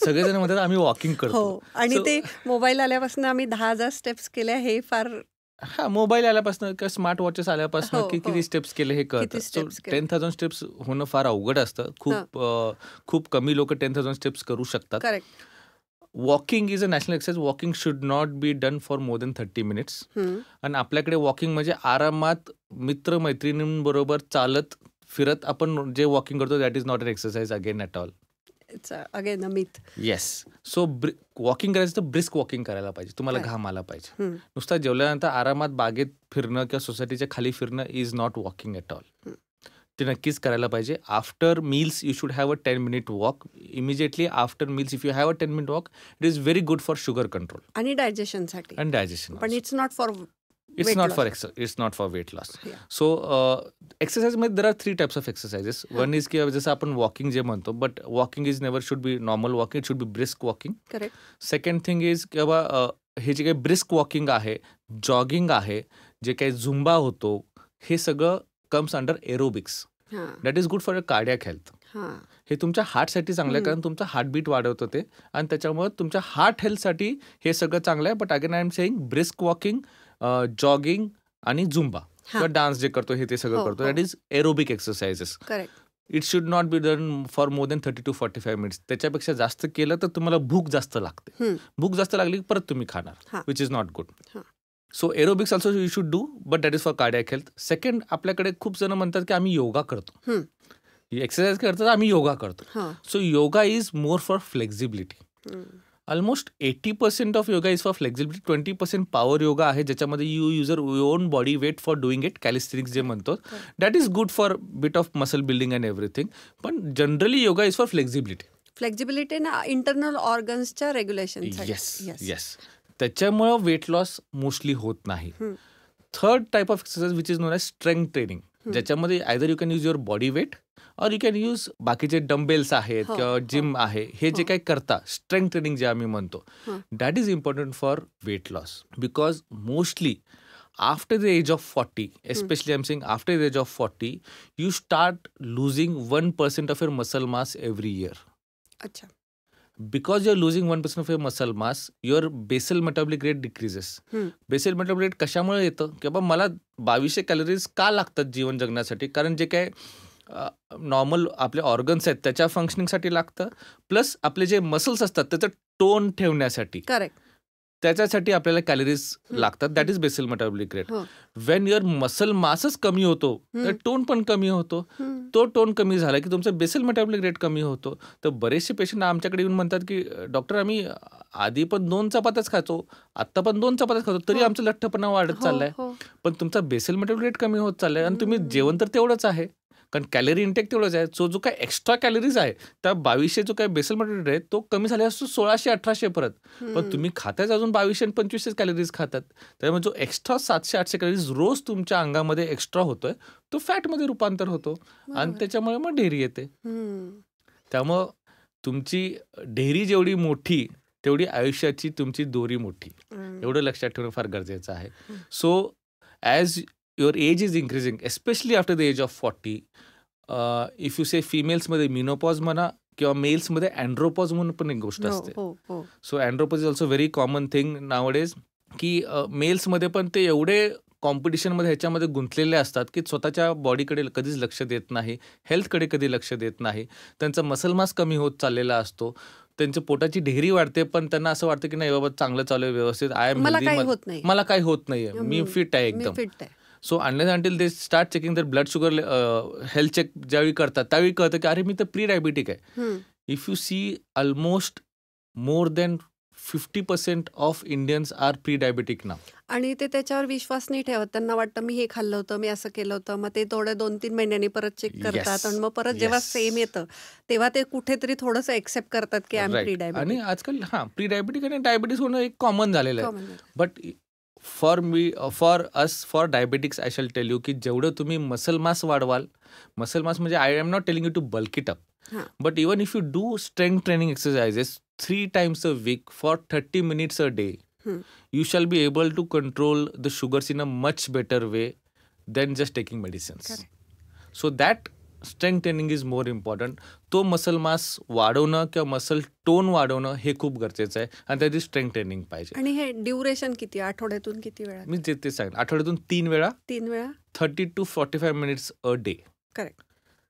सगळेजण म्हणतात आम्ही वॉकिंग करतो. हो, आणि सो ते मोबाईल आल्यापासून आम्ही 10,000 स्टेप्स केल्या हे फार हा मोबाईल आल्यापासून किंवा स्मार्ट वॉचेस आल्यापासून हो की हो किती स्टेप्स केले हे कळतं. किती सो स्टेप्स केले. 10,000 स्टेप्स होणं फार अवघड असतं. हां खूप कमी लोक 10,000 स्टेप्स करू शकतात. Correct. Walking is a national exercise. Walking should not be done for more than 30 minutes. आणि आपल्याकडे वॉकिंग म्हणजे आरामात मित्रमैत्रिणींबरोबर चालत फिरत आपण जे वॉकिंग करतो that is not an exercise again at all. It's again a myth. Yes. So walking करायचं तर ब्रिस्क वॉकिंग करायला पाहिजे. तुम्हाला करेक्ट. घाम आला पाहिजे. नुसतं जेवल्यानंतर आरामात बागेत फिरणं किंवा सोसायटीच्या खाली फिरणं is not walking at all. ते नक्कीच करायला पाहिजे. After meals you should have a 10 minute walk. Immediately after meals if you have a 10 minute walk it is very good for sugar control आणि डायजेशनसाठी, अँड डायजेशन पण also. It's not for It's weight not for loss. it's not for weight loss. या So exercise मध्ये there are 3 types of exercises. हां One is की जसं आपण walking जे म्हणतो, but walking is never should be normal walking. It should be brisk walking. Correct. Second thing is की बाबा हे जे काही ब्रिस्क वॉकिंग आहे, जॉगिंग आहे, जे काही झुंबा होतो, हे सगळं कम्स अंडर एरोबिक्स. हां that is good for a cardiac health. हां हे तुमच्या हार्टसाठी चांगलं आहे कारण तुमचं हार्टबीट वाढवतं ते आणि त्याच्यामुळे तुमच्या हार्ट हेल्थसाठी हे सगळं चांगलं आहे. But again I am saying brisk walking, jogging आणि झुंबा हां किंवा डान्स जे करतो हे ते सगळं हो करतो हो that is aerobic exercises. Correct. It should not be done for more than 30 to 45 minutes. त्याच्यापेक्षा जास्त केलं तर तुम्हाला भूक जास्त लागते. भूक जास्त लागली की परत तुम्ही खाणार, हां विच इज नॉट गुड. हां so aerobics also you should do, but that is for cardiac health. Second, आपल्याकडे खूप जण म्हणतात की आम्ही योगा करतो, एक्सरसाइज करतात, आम्ही योगा करतो. हां so yoga is more for flexibility. Almost 80% of yoga is for flexibility. 20% power yoga आहे ज्याच्यामध्ये you use your own body weight for doing it, calisthenics जे म्हणतो, that is good for bit of muscle building and everything. पण generally yoga is for flexibility. Flexibility ना internal ऑर्गन्सच्या रेग्युलेशनसाठी. Yes yes. त्याच्यामुळं weight loss mostly होत नाही. Hmm, third type of exercise which is non age strength training, ज्याच्यामध्ये either you can use your body weight or you can use बाकीचे dumbbells आहेत हो किंवा हो जिम आहे, हे जे हो काही करता स्ट्रेंथ ट्रेनिंग जे आम्ही म्हणतो, हां that is important for weight loss. Because mostly after the age of 40, especially I'm saying after the age of 40, you start losing 1% of your muscle mass every year. अच्छा. Because you're losing 1% of your muscle mass, your basal metabolic rate decreases. Basal metabolic rate कशामुळे येतं की बाबा मला 2200 calories का लागतात जीवन जगण्यासाठी, कारण जे काय नॉर्मल आपले ऑर्गन्स आहेत त्याच्या फंक्शनिंगसाठी लागतं, प्लस आपले जे मसल्स असतात त्याचं टोन ठेवण्यासाठी, करेक्ट. त्याच्यासाठी आपल्याला कॅलरीज लागतात. That is basal metabolic rate. हो वेन युअर मसल मासच कमी होतो तर टोन पण कमी होतो. तो टोन कमी झाला की तुमचा बेसल मेटाबॉलिक रेट कमी होतो. तर बरेचसे पेशंट आमच्याकडे येऊन म्हणतात की डॉक्टर आम्ही आधी पण 2 चपात्याच खातो, आत्ता पण 2 चपात्याच खातो, तरी हो आमचा लठ्ठपणा वाढत हो चाललाय. हो पण तुमचा बेसल मेटाबॉलिक रेट कमी होत चाललाय आणि तुम्ही जेवण तर तेवढंच आहे, कारण कॅलरी इंटेक तेवढंच आहे. सो जो काय एक्स्ट्रा कॅलरीज आहे त्या 2200 जो काय बेसल मेटाबॉलिक रेट आहे तो कमी झाला असतो 1600-1800 परत. पण तुम्ही खातायच अजून 2200 आणि 2500 कॅलरीज खातात. त्यामुळे जो एक्स्ट्रा 700-800 कॅलरीज रोज तुमच्या अंगामध्ये एक्स्ट्रा होतोय तो फॅटमध्ये रूपांतर होतो आणि बरोबर. त्याच्यामुळे मग ढेरी येते. त्यामुळं तुमची ढेरी जेवढी मोठी तेवढी आयुष्याची तुमची दोरी मोठी, एवढं लक्षात ठेवणं फार गरजेचं आहे. So as your age is increasing, especially after the age of 40, if you say फिमेल्समध्ये मिनोपॉज म्हणा किंवा मेल्समध्ये अँड्रोपॉज म्हणून पण एक गोष्ट हो असते. हो हो so andropause is also very common thing nowadays, की मेल्समध्ये पण ते एवढे कॉम्पिटिशनमध्ये ह्याच्यामध्ये गुंतलेले असतात की स्वतःच्या बॉडीकडे कधीच लक्ष देत नाही, हेल्थकडे कधी लक्ष देत नाही, त्यांचा मसल मास कमी होत चाललेला असतो. त्यांच्या पोटाची ढेरी वाढते, पण त्यांना असं वाटतं की नाही बाबा चांगलं चालू आहे, व्यवस्थित, आय एम मला हेल्दी, काही होत नाही. मला काही होत नाहीये, मी फिट आहे मी एकदम. फिट आहे. So unless until they start checking their blood sugar, health check ज्यावेळी करतात त्यावेळी कळतं की अरे मी तर प्री डायबिटिक आहे. If you see almost more than 50% of Indians are pre diabetic now. आणि ते त्याच्यावर विश्वास नाही ठेवत. त्यांना वाटतं मी हे खाल्लं होतं, मी असं केलं होतं. मग ते थोडे 2-3 महिन्यांनी परत चेक करतात आणि मग परत जेव्हा Yes. सेम येतं तेव्हा ते कुठेतरी थोडंसं एक्सेप्ट करतात की आय एम प्री राईट. आणि डायबिटिक. आजकाल प्री डायबिटिक आणि डायबिटीस होणं एक कॉमन झालेलं आहे. But for diabetics I shall tell you की जेवढं तुम्ही मसल मास वाढवाल, मसल मास म्हणजे I am not telling you to bulk it up, हां. But even if you do strength training exercises 3 times a week for 30 minutes a day, you shall be able to control the sugars in a much better way than just taking medicines. Correct. So that strength training is more important. तो muscle mass वाढवणं किंवा muscle tone वाढवणं हे खूप गरजेचं आहे आणि त्याची स्ट्रेंथ ट्रेनिंग पाहिजे. आणि हे ड्युरेशन किती, आठवड्यातून किती वेळा? मी जे ते सांगेन, आठवड्यातून 3 वेळा 3 वेळा. 30 to 45 minutes a day. Correct.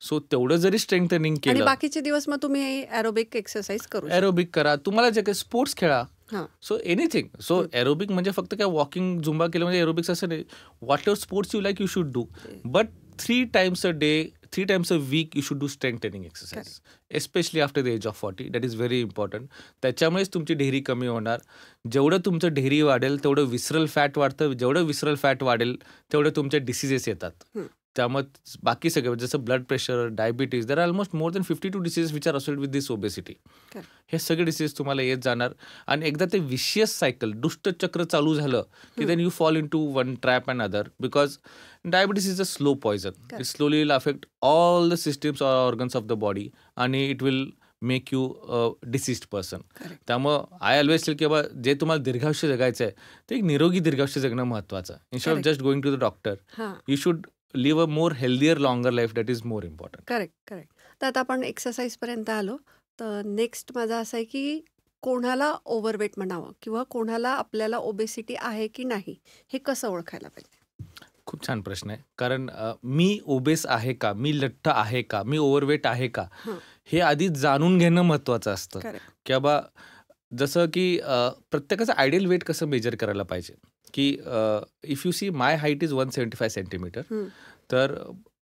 So तेवढं जरी स्ट्रेंथ ट्रेनिंग आणि केलं, बाकीचे दिवस मग तुम्ही एरोबिक एक्सरसाइज करू शकता. एरोबिक करा, तुम्हाला जे काही स्पोर्ट्स खेळा, हां. So anything. सो एरोबिक म्हणजे फक्त काय वॉकिंग झुंबा केलं म्हणजे एरोबिक्स असं नाही. What ever sports you like you should do, but 3 times a day, 3 times a week you should do strength training exercise, especially after the age of 40. That is very important. त्याच्यामुळेच तुमची ढेरी कमी होणार. जेवढं तुमचं ढेरी वाढेल तेवढं विसरल फॅट वाढतं, जेवढं विसरल फॅट वाढेल तेवढे तुमचे डिसीजेस येतात. त्यामुळे बाकी सगळे जसं blood pressure, diabetes, there are almost more than 52 diseases which are associated with this obesity. हे सगळे डिसीज तुम्हाला येत जाणार आणि एकदा ते विशियस सायकल, दुष्टचक्र चालू झालं की then you fall in to one trap and other, because diabetes is a slow poison. It slowly will affect all the systems or organs of the body आणि it will make you diseased person. त्यामुळं I always tell की बाबा जे तुम्हाला दीर्घायुष्य जगायचं आहे ते एक निरोगी दीर्घायुष्य जगणं महत्वाचं. Instead of just going to the doctor, you should live a more healthier longer life. That is more important. Correct. तर आता आपण एक्सरसाइजपर्यंत आलो. तर नेक्स्ट माझा असं आहे की कोणाला ओव्हरवेट म्हणावं किंवा कोणाला आपल्याला ओबेसिटी आहे की नाही हे कसं ओळखायला पाहिजे? खूप छान प्रश्न आहे. कारण मी ओबेस आहे का, मी लठ्ठ आहे का, मी ओव्हरवेट आहे का, हे आधी जाणून घेणं महत्वाचं असतं. की बाबा जसं की प्रत्येकाचं आयडियल वेट कसं मेजर करायला पाहिजे की if you see my height is 175 centimetre, तर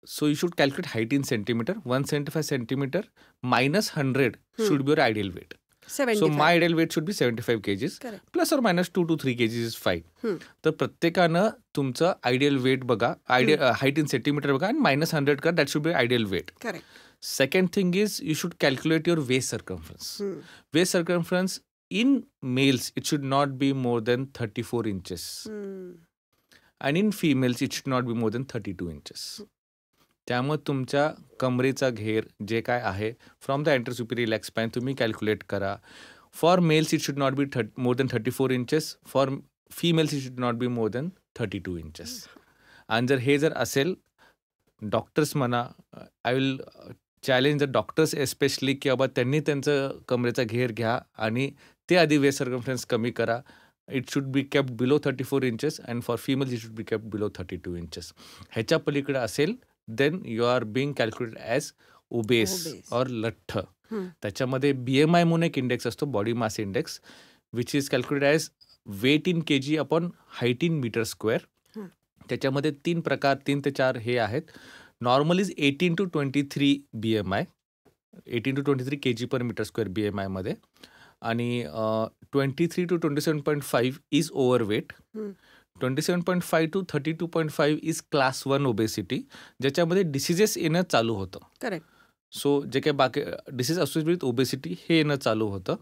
so you should calculate height in centimetre. 175 centimetre minus 100 should be your ideal weight. So my ideal weight should be 75 kgs. Plus or minus 2 to 3 kgs is fine. तर प्रत्येकानं तुमचं ideal weight बघा, height in centimetre बघा आणि minus 100 का, that should be ideal weight. Second thing is you should calculate your waist circumference. Waist circumference in males it should not be more than 34 inches. आणि in females it should not be more than 32 inches. त्यामुळे तुमच्या कमरेचा घेर जे काय आहे from the enter superior leg spine तुम्ही calculate करा. For mails it should not be more than 34 inches. For females it should not be more than 32 inches. आणि जर हे जर असेल, डॉक्टर्स म्हणा, I will challenge the doctors especially की बाबा त्यांनी त्यांचं कमरेचा घेर घ्या आणि ते आधी वेस्ट सर्कम्फरन्स कमी करा. It should be kept below 34 inches and for females it should be kept below 32 inches. ह्याच्या पलीकडे असेल then you are being calculated as obese or लठ्ठ. त्याच्यामध्ये BMI म्हणून एक इंडेक्स असतो, body mass index, which is calculated as weight in kg upon height in metre square. त्याच्यामध्ये 3 प्रकार, 3 ते 4 हे आहेत. Normal is 18 to 23 BMI, 18 to 23 kg per metre square BMI मध्ये. आणि 23 to 27.5 is overweight. 27.5 to 32.5 is class 1 obesity, ज्याच्यामध्ये diseases येणं चालू होतं. करेक्ट. सो जे काही बाकी डिसीज असोसिएटेड विथ ओबेसिटी हे येणं चालू होतं.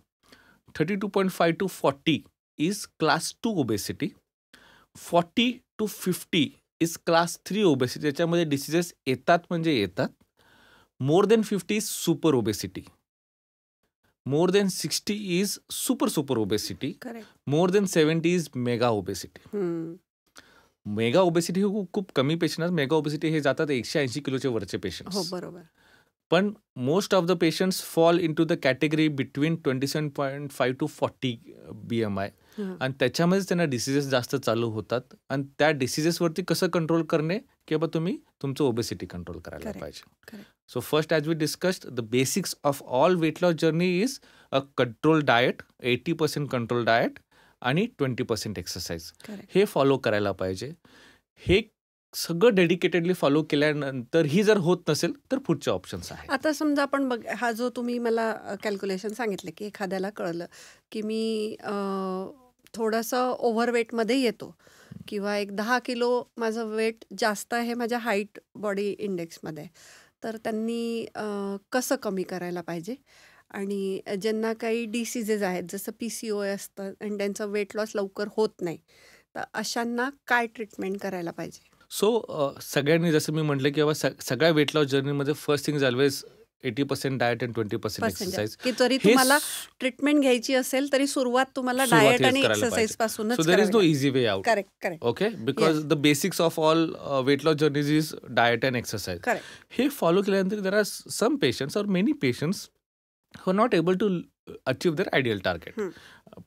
32.5 to 40 is class 2 obesity. 40 to 50 is class 3 obesity, ज्याच्यामध्ये डिसीजेस येतात म्हणजे येतात. More than 50 is super obesity. More than 60 is super obesity. More than 70 is mega obesity. Mega obesity हे खूप कमी पेशंट, मेगा ओबेसिटी हे जातात 180 किलोचे वरचे पेशंट्स. बरोबर. पण most of the patients fall in to the category between 27.5 to 40 BMI. हं. आणि त्याच्यामध्येच त्यांना डिसिजेस जास्त चालू होतात आणि त्या डिसिजेसवरती कसं कंट्रोल करणे की बाबा तुम्ही तुमचं ओबेसिटी कंट्रोल करायला करेक्ट, पाहिजे. Correct. So first, as we discussed, the basics of all weight loss journey is a controlled diet, 80% controlled diet आणि 20% एक्सरसाइज. करेक्ट. हे फॉलो करायला पाहिजे. हे सगळं डेडिकेटेडली फॉलो केल्यानंतर ही जर होत नसेल तर पुढचे ऑप्शन्स आहेत. आता समजा आपण बघ, हा जो तुम्ही मला कॅल्क्युलेशन सांगितलं की एखाद्याला कळलं की मी थोडंसं ओव्हरवेटमध्ये येतो किंवा एक 10 किलो माझं वेट जास्त आहे माझ्या हाईट बॉडी इंडेक्समध्ये, तर त्यांनी कसं कमी करायला पाहिजे? आणि ज्यांना काही डिसीजेस आहेत जसं PCOS असतं आणि त्यांचं वेट लॉस लवकर होत नाही, तर अशांना काय ट्रीटमेंट करायला पाहिजे? सो सगळ्यांनी जसं मी म्हटलं की बाबा सगळ्या वेट लॉस जर्नीमध्ये first thing is always 80% diet and 20% exercise. की जरी हे तुम्हाला ट्रीटमेंट घ्यायची असेल तरी सुरुवात तुम्हाला सुरुवात डाएट हेच आणि करायला एक्सरसाइज पाहिजे. पासूनच सो देर इज नो करावी easy way out. Correct, correct, okay, because the basics of all weight loss journeys is diet and exercise. Correct. हे फॉलो केल्यानंतर there are some patients or many patients who are not able to achieve their ideal target.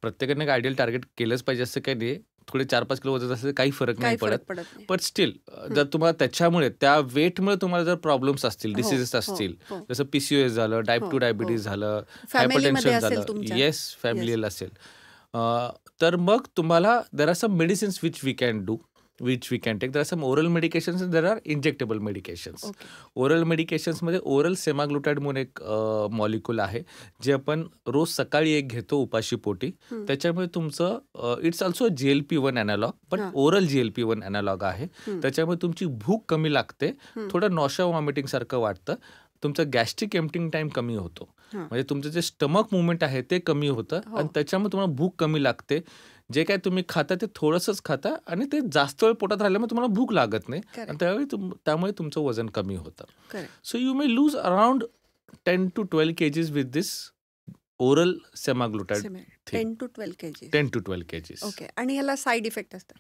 प्रत्येकाने ideal target केलंच पाहिजे असं काही नाही. थोडे 4-5 kilo वजन असेल काही फरक नाही काही पडत. फरक पडत नाही. बट स्टील जर तुम्हाला त्याच्यामुळे त्या वेटमुळे तुम्हाला जर प्रॉब्लेम्स असतील, हो, डिसिजेस हो, असतील, हो. जसं PCOS झालं, टाईप हो, 2 हो. डायबिटीज झालं, फॅमिलीमध्ये हायपरटेन्शन असेल झालं, तुमच्या. येस फॅमिलीला असेल, तर मग तुम्हाला there are some medicines which we can do, which we can take. There are some oral medications, there are injectable medications. Okay. Oral मेडिकेशन्समध्ये ओरल सेमाग्लुटाइड म्हणून एक मॉलिक्यूल आहे जे आपण रोज सकाळी एक घेतो उपाशी पोटी. त्याच्यामुळे तुमचं इट्स ऑल्सो GLP-1 अॅनालॉग, पण हां. ओरल GLP-1 अॅनालॉग आहे. त्याच्यामुळे तुमची भूक कमी लागते, थोडं नॉशा वॉमिटिंग सारखं वाटतं, तुमचं गॅस्ट्रिक एम्प्टिंग टाइम कमी होतो, हां. म्हणजे तुमचं जे स्टमक मुवमेंट आहे ते कमी होतं हो. आणि त्याच्यामुळे तुम्हाला भूक कमी लागते. जे काय तुम्ही खाता ते थोडंसंच खाता आणि ते जास्त वेळ पोटात राहिल्यामुळे तुम्हाला भूक लागत नाही आणि करेक्ट, त्यावेळी त्यामुळे तुमचं वजन कमी होतं. Correct. So you may lose around 10 to 12 kgs with this oral semaglutide. 10 to 12 kg. 10 to 12 kgs. Okay. आणि याला साईड इफेक्ट असतात?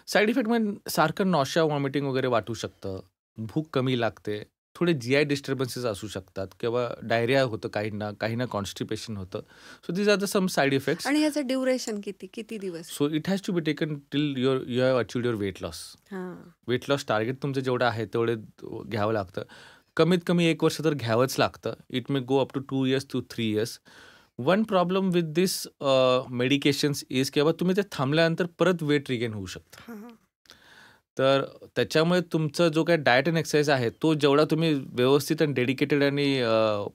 साईड इफेक्ट म्हणजे सारखं नॉशा वॉमिटिंग वगैरे वाटू शकतं, भूक कमी लागते, थोडे GI डिस्टर्बन्सेस असू शकतात किंवा डायरिया होतं काहींना कॉन्स्टिपेशन होतं. So these are the some side effects. आणि याचं ड्युरेशन किती दिवस? So it has to be taken till you have achieved your weight loss. हां. वेट लॉस टार्गेट तुमचं जेवढं आहे तेवढे घ्यावं लागतं. कमीत कमी 1 वर्ष तर घ्यावंच लागतं. It may go up to 2 years to 3 years. One problem with this medications is की बाबा तुम्ही ते थांबल्यानंतर परत वेट रिगेन होऊ शकतं. हां, हां. तर त्याच्यामुळे तुमचा जो काही डाएट अँड एक्सरसाइज आहे तो जेवढा तुम्ही व्यवस्थित आणि डेडिकेटेड आणि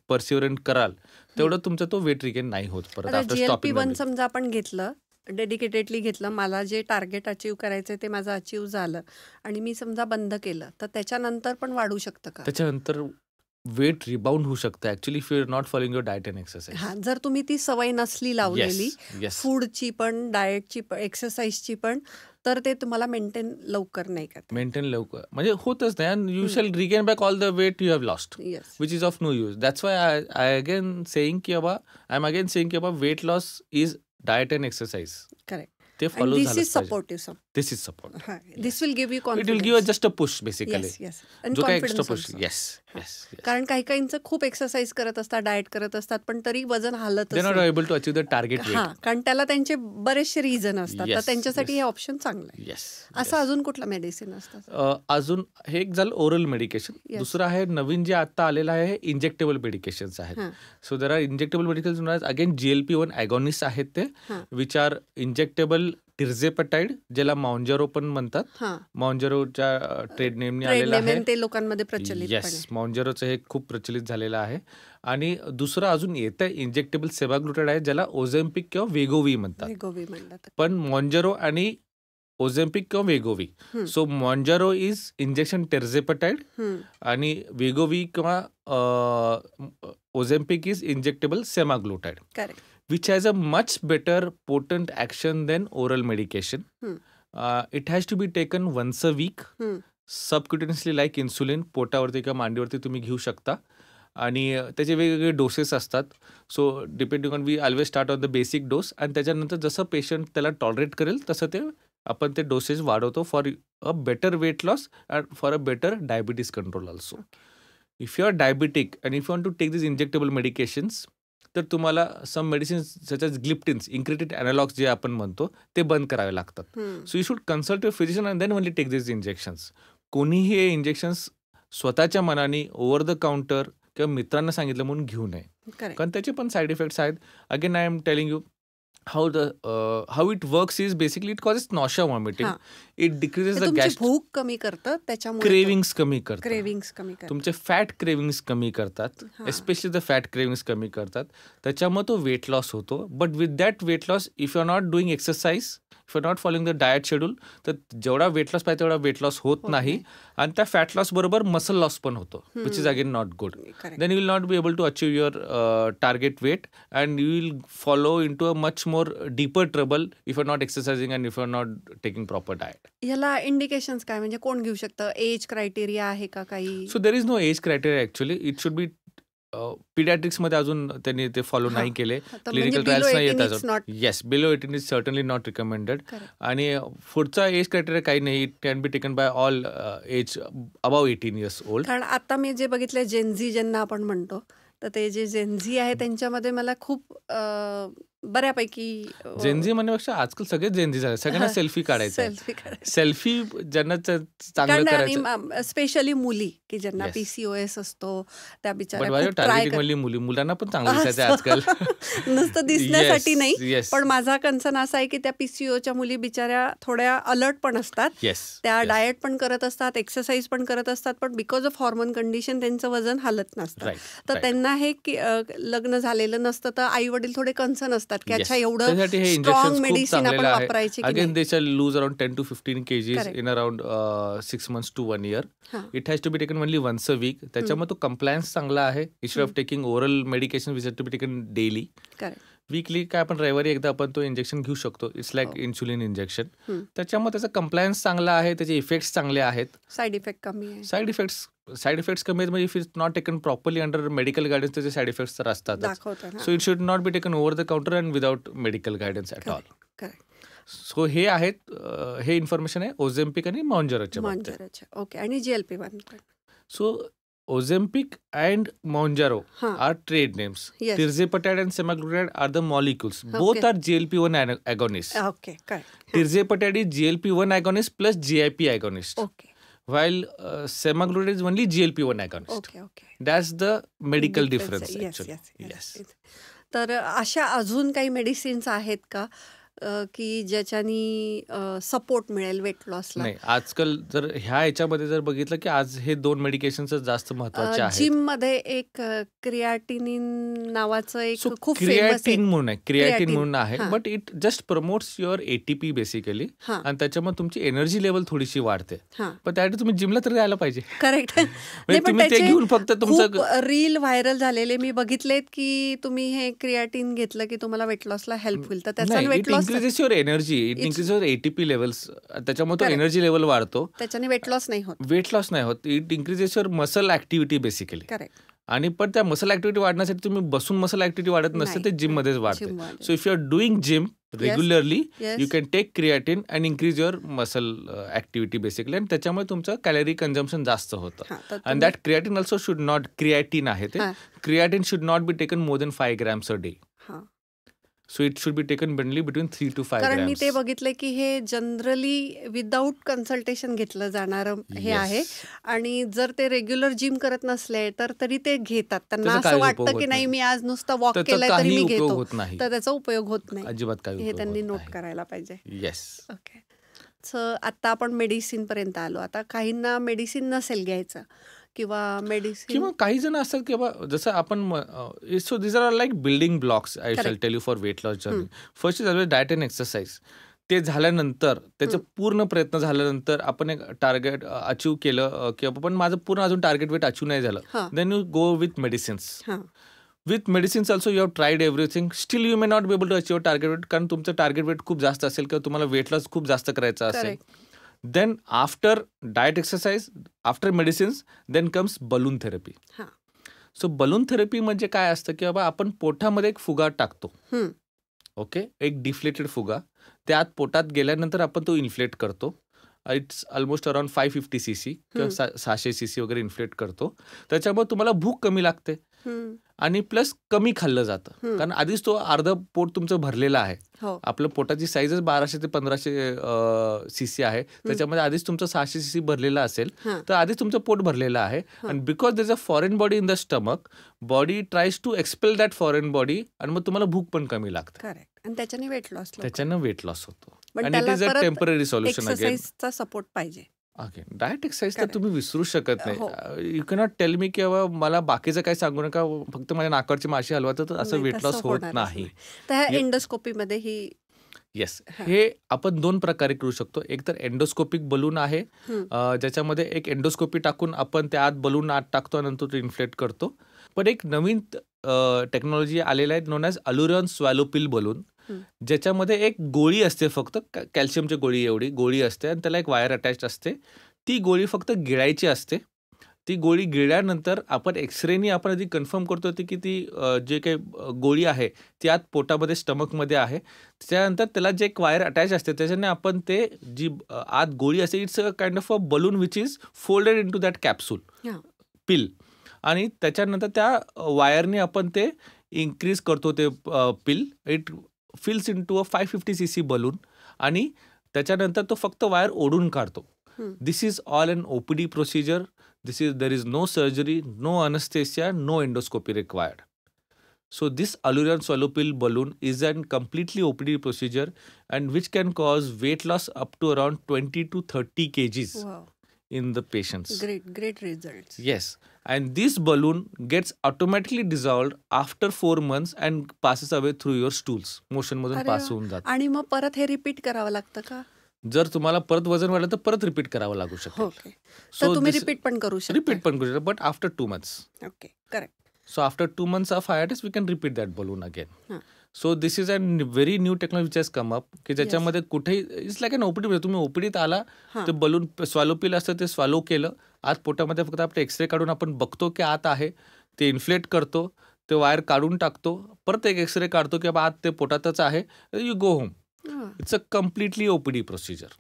परसिव्हरंट कराल तेवढं तुमचा तो वेट रिगेन नाही होत परत आता आफ्टर GLP-1 स्टॉपिंग. समजा आपण घेतलं, डेडिकेटेडली घेतलं, मला जे टार्गेट अचीव करायचं ते माझं अचीव झालं आणि मी समजा बंद केलं, तर त्याच्यानंतर पण वाढू शकतं का? त्याच्यानंतर वेट रिबाउंड होऊ शकतं actually if you are not following your diet and exercise. हां, जर तुम्ही ती सवय नसली लावलेली, येस येस फूडची पण, डाएटची पण, एक्सरसाइजची पण, तर ते तुम्हाला मेंटेन लवकर नाही करता. मेंटेन लवकर म्हणजे होतच नाही and you shall regain back all the weight you have lost yes. which is of no use. That's why I again saying ki aba I'm again saying ki aba weight loss is diet and exercise. Correct. ते And follow this झालंच is पाहिजे. supportive. This is support. This will give you It will confidence. give you just a push basically. Yes, yes. And जो काही confidence extra push. also. Yes yes. कारण काहींचं खूप exercise करत असतात, diet करत असतात, पण तरी वजन हालत they not able to achieve the target हां, वेट. कारण त्याला त्यांचे बरेचसे रिझन असतात, तर Yes, त्यांच्यासाठी yes. हे ऑप्शन चांगलं आहे. येस. असं अजून कुठलं मेडिसिन असतं? अजून हे एक झालं ओरल मेडिकेशन. Yes. दुसरं आहे नवीन जे आता आलेलं आहे हे इंजेक्टेबल मेडिकेशन्स आहेत. हां, so there are injectable medications again GLP-1 ॲगॉनिस्ट आहेत ते हां, विच आर इंजेक्टेबल टिर्झेपेटाइड ज्याला मॉन्जरो पण म्हणतात. हां. मॉन्जरोच्या ट्रेड नेमने ट्रेड आलेलं आहे. नेम ते लोकांमध्ये प्रचलित पण येस आहे. मॉन्जरोचं हे खूप प्रचलित झालेलं आहे. आणि दुसरं अजून येतं इंजेक्टेबल सेवाग्लुटाइड आहे ज्याला ओझेम्पिक किंवा वेगोवी म्हणतात. वेगोवी म्हणतात. पण मॉन्जरो आणि ओझेम्पिक किंवा वेगोवी. हं, सो मॉन्जरो इज इंजेक्शन टिर्झेपेटाइड हं. आणि वेगोवी किंवा Ozempic is injectable semaglutide correct. which has a much better potent action than oral medication. Hmm. It has to be taken once a week. हं, सबक्युटेनियसली लाईक इन्सुलिन पोटावरती किंवा मांडीवरती तुम्ही घेऊ शकता आणि त्याचे वेगवेगळे डोसेस असतात. So depending on we always start on the basic dose आणि त्याच्यानंतर जसं पेशंट त्याला टॉलरेट करेल तसं ते आपण ते डोसेस वाढवतो for a better weight loss and for a better diabetes control also. If you are diabetic and if you want to take this injectable medications तर तुम्हाला सम मेडिसिन सच एज ग्लिप्टिन्स, इन्क्रिटेड अॅनालॉग्स जे आपण म्हणतो ते बंद करावे लागतात. So you should consult your physician and then only take this injections. कोणीही हे इंजेक्शन्स स्वतःच्या मनाने ओव्हर द काउंटर किंवा मित्रांना सांगितलं म्हणून घेऊ नये, कारण त्याचे पण साईड इफेक्ट्स आहेत. Again I am telling you how it works is basically it causes nausea, vomiting. It decreases the gas. भूक कमी करतं, त्याच्यामुळे क्रेविंग्स कमी करतात, क्रेविंग्स कमी करतात, तुमचे फॅट क्रेविंग्स कमी करतात, एस्पेशली द फॅट क्रेविंग्स कमी करतात. त्याच्यामुळे तो वेट लॉस होतो. But with that weight loss, if you are not doing exercise, if you are not following the diet schedule, तर जेवढा वेट लॉस पाहिजे तेवढा वेट लॉस होत नाही. आणि त्या फॅट लॉस बरोबर मसल लॉस पण होतो, which is again not good. Then you will not be able to achieve your target weight and you will follow in to a much more deeper trouble if you are not exercising and if you are not taking proper diet. याला indications काय, म्हणजे कोण घेऊ शकतं? Age criteria आहे का काही? So there is no age criteria actually. It should be pediatrics मध्ये अजून त्यांनी ते फॉलो नाही केले, क्लिनिकल ट्रायल्स नाही येत अजून. Yes, below 18 is certainly not recommended. आणि पुढचा एज क्रायटेरिया काही नाही. It can be taken by all age above 18 years old. कारण आता मी जे बघितलंय जेनझी ज्यांना आपण म्हणतो, तर ते जे जेनझी आहे त्यांच्यामध्ये मला खूप बऱ्यापैकी जेनझी म्हणण्यापेक्षा आजकाल सगळे जेनझी झाले, सगळ्यांना सेल्फी काढायचा. सेल्फी ज्यांना चांगलं करायचं, स्पेशली मुली की ज्यांना PCOS असतो त्या बिचाऱ्या टार्गेटिंग मुली, मुलांना पण चांगलं दिसायचं आजकाल. नुसतं दिसण्यासाठी नाही, पण माझा कन्सर्न असा आहे की त्या PCO मुली बिचाऱ्या थोड्या अलर्ट पण असतात, त्या डाएट पण करत असतात, एक्सरसाइज पण करत असतात, पण बिकॉज ऑफ हॉर्मोन कंडिशन त्यांचं वजन हलत नसतं. तर त्यांना हे लग्न झालेलं नसतं तर आई वडील थोडे कन्सर्न असतात की अच्छा एवढं स्ट्रॉंग मेडिसिन आपण वापरायची. Again they shall lose around 10 to 15 kgs in around 6 months to 1 year. It has to be taken only once a week. त्याच्यामुळे तो कंप्लायन्स चांगला आहे. Instead of taking oral medication which has to be taken daily, weekly काय आपण रविवारी एकदा आपण तो इंजेक्शन घेऊ शकतो. It's like insulin injection. त्याच्यामुळे त्याचा कंप्लायन्स चांगला आहे, त्याचे इफेक्ट्स चांगले आहेत, साईड इफेक्ट कमी आहे. साईड इफेक्ट्स कमी आहेत. म्हणजे if it's not taken properly under medical guidance त्याचे साईड इफेक्ट्स तर असतात. So it should not be taken over the counter and without medical guidance at all. So हे आहेत, हे इन्फॉर्मेशन आहे ओझेम्पिक आणि मॉन्जारोच्या. ओके. आणि GLP-1. So Ozempic and Mounjaro are trade names. Tirzepatide and semaglutide are the molecules. Both are GLP-1 agonists. Okay, correct. Tirzepatide is GLP-1 agonist plus GIP agonist. Okay. While semaglutide is only GLP-1 agonist. Okay. That's the medical difference actually. Yes. तर अशा अजून काही medicines आहेत का की ज्याच्यानी support मिळेल weight लॉसला? नाही, आजकाल जर ह्या याच्यामध्ये जर बघितलं की आज हे 2 मेडिकेशन्स जास्त महत्वाचे आहेत. जिम मध्ये एक क्रिएटिनिन नावाचं एक खूप क्रिएटिन म्हणून आहे, क्रिएटिन म्हणून आहे, but it just promotes your ATP basically, आणि त्याच्यामुळे तुमची एनर्जी लेवल थोडीशी वाढते. पण त्यासाठी तुम्ही जिमला तरी जायला पाहिजे. करेक्ट. तुम्ही ते घेऊन फक्त तुमचं रील व्हायरल झालेले मी बघितलेत की तुम्ही हे क्रिएटिन घेतलं की तुम्हाला वेट लॉसला हेल्प होईल, तर त्याचा weight loss increases your energy, it increases your ATP levels. त्याच्यामुळे तो एनर्जी लेवल वाढतो, त्याच्याने वेट लॉस नाही होत. It increases your muscle activity basically. Correct. आणि पण त्या मसल ऍक्टिव्हिटी वाढण्यासाठी तुम्ही बसून मसल ऍक्टिव्हिटी वाढत नसते, ते जिम मध्येच वाढते. So if you are doing gym regularly you can take creatine and increase your muscle activity basically, आणि त्याच्यामुळे तुमचं कॅलरी कन्झम्पशन जास्त होतं. And that creatine also should not, creatine आहे ते, creatine should not be taken more than 5 grams a day. So it should be taken बनली between 3 to 5 grams. कारण मी ते बघितलंय की हे जनरली विदाऊट कन्सल्टेशन घेतलं जाणारं हे आहे, आणि जर ते रेग्युलर जिम करत नसले तर तरी ते घेतात. त्यांना असं वाटतं की नाही मी आज नुसतं वॉक केलाय तरी मी घेतो, तर त्याचा उपयोग होत नाही. अजिबात काही हे त्यांनी नोट करायला पाहिजे. येस. ओके. सो आता आपण मेडिसिन पर्यंत आलो. आता काहींना मेडिसिन नसेल घ्यायचं किंवा काही जण असतात की बाबा जसं आपण, so this are like building blocks I shall tell you for weight loss journey. First is always diet and exercise. ते झाल्यानंतर, त्याचं पूर्ण प्रयत्न झाल्यानंतर आपण एक टार्गेट अचीव केलं की पण माझं पूर्ण अजून टार्गेट वेट अचीव नाही झालं, then you go with medicines. With medicines also you have tried everything, still you may not be able to achieve target weight, कारण तुमचं टार्गेट वेट खूप जास्त असेल किंवा तुम्हाला वेट लॉस खूप जास्त करायचा असेल. Then after diet exercise, after medicines, then comes balloon therapy. So balloon therapy म्हणजे काय असतं की बाबा आपण पोटामध्ये एक फुगा टाकतो. ओके, एक डिफ्लेटेड फुगा, त्यात पोटात गेल्यानंतर आपण तो इन्फ्लेट करतो. इट्स ऑलमोस्ट अराउंड 550 cc किंवा 600 cc वगैरे इन्फ्लेट करतो. त्याच्यामुळे तुम्हाला भूक कमी लागते. आणि प्लस कमी खाल्लं जातं. हं. कारण आधीच तो अर्ध पोट तुमचं भरलेलं आहे. हो. आपलं पोटाची साईजच 1200 ते 1500 सीसी आहे. त्याच्यामध्ये आधीच तुमचं 600 सीसी भरलेलं असेल, हां. तर आधीच तुमचं पोट भरलेलं आहे. आणि because there is a foreign body in the stomach, body tries to expel that foreign body आणि मग तुम्हाला भूक पण कमी लागते. करेक्ट. आणि त्याच्याने वेट लॉस त्याच्यानं वेट लॉस होतो. पण आणि इट त्याला इज अ परत टेम्पररी सोल्युशन अगेन. एक्सरसाइजचा सपोर्ट पाहिजे. डाएट एक्सरसाइज तर Correct. तुम्ही विसरू शकत हो. नाही. यू कॅनॉट टेल मी की बाबा मला बाकीचं काही सांगू नका, फक्त माझ्या नाकावरची माशी हलवा, तर असं नाही, वेट तसं लॉस होत होणारच नाही. नाही. तर ह्या ये- एंडोस्कोपीमध्ये ही येस, हां. हे आपण 2 प्रकारे करू शकतो. एक तर एंडोस्कोपिक बलून आहे, हं. ज्याच्यामध्ये एक एंडोस्कोपी टाकून आपण त्या आत बलून आत टाकतो आणि नंतर तो इन्फ्लेट करतो. पण एक नवीन टेक्नॉलॉजी आलेला आहे, नोन ॲज अलुरॉन स्वॅलोपिल बलून, हं. ज्याच्यामध्ये एक गोळी असते, फक्त कॅल्शियमची गोळी एवढी गोळी असते आणि त्याला एक वायर अटॅच असते. ती गोळी फक्त गिळायची असते. ती गोळी गिळल्यानंतर आपण एक्सरेनी आपण आधी कन्फर्म करतो की ती जे काही गोळी आहे ती आत पोटामध्ये स्टमकमध्ये आहे. त्याच्यानंतर त्याला जे एक वायर अटॅच असते त्याच्याने आपण ते जी आत गोळी असते, it's a kind of a balloon which is folded in to that capsule हां. पिल. आणि त्याच्यानंतर त्या वायरने आपण ते इन्क्रीज करतो ते pill. It fills in to a 550 CC balloon आणि त्याच्यानंतर तो फक्त वायर ओढून काढतो. हं. This is all an OPD procedure. There is no surgery, no anesthesia, no endoscopy required. So this Allurion Swallow-Pill balloon is a completely OPD procedure and which can cause weight loss up to around 20 to 30 kgs Wow. in the patients. Great results. Yes, and this balloon gets automatically dissolved after 4 months and passes away through your stools. Motion मधून अरे pass वा. होऊन जातं. आणि मग परत हे repeat करावं लागतं का? जर तुम्हाला परत वजन वाढलं तर परत रिपीट करावं लागू शकेल. ओके. तर तुम्ही रिपीट पण करू शकता. रिपीट पण करू शकता, but after 2 months. Okay. Correct. So after 2 months of hiatus, we can repeat that balloon again. हां. So this is a very new technology which has come up, की ज्याच्यामध्ये कुठेही इट्स लाईक एन ओपीडी. तुम्ही ओपीडीत आला, हां. ते balloon swallow पिल असतं, ते स्वॅलो केलं, आत पोटामध्ये फक्त आपण एक्सरे काढून आपण बघतो की आत आहे, ते इन्फ्लेट करतो, ते वायर काढून टाकतो, परत एक एक्सरे काढतो की आत ते पोटातच आहे, यू गो होम. हां. It's a completely OPD procedure.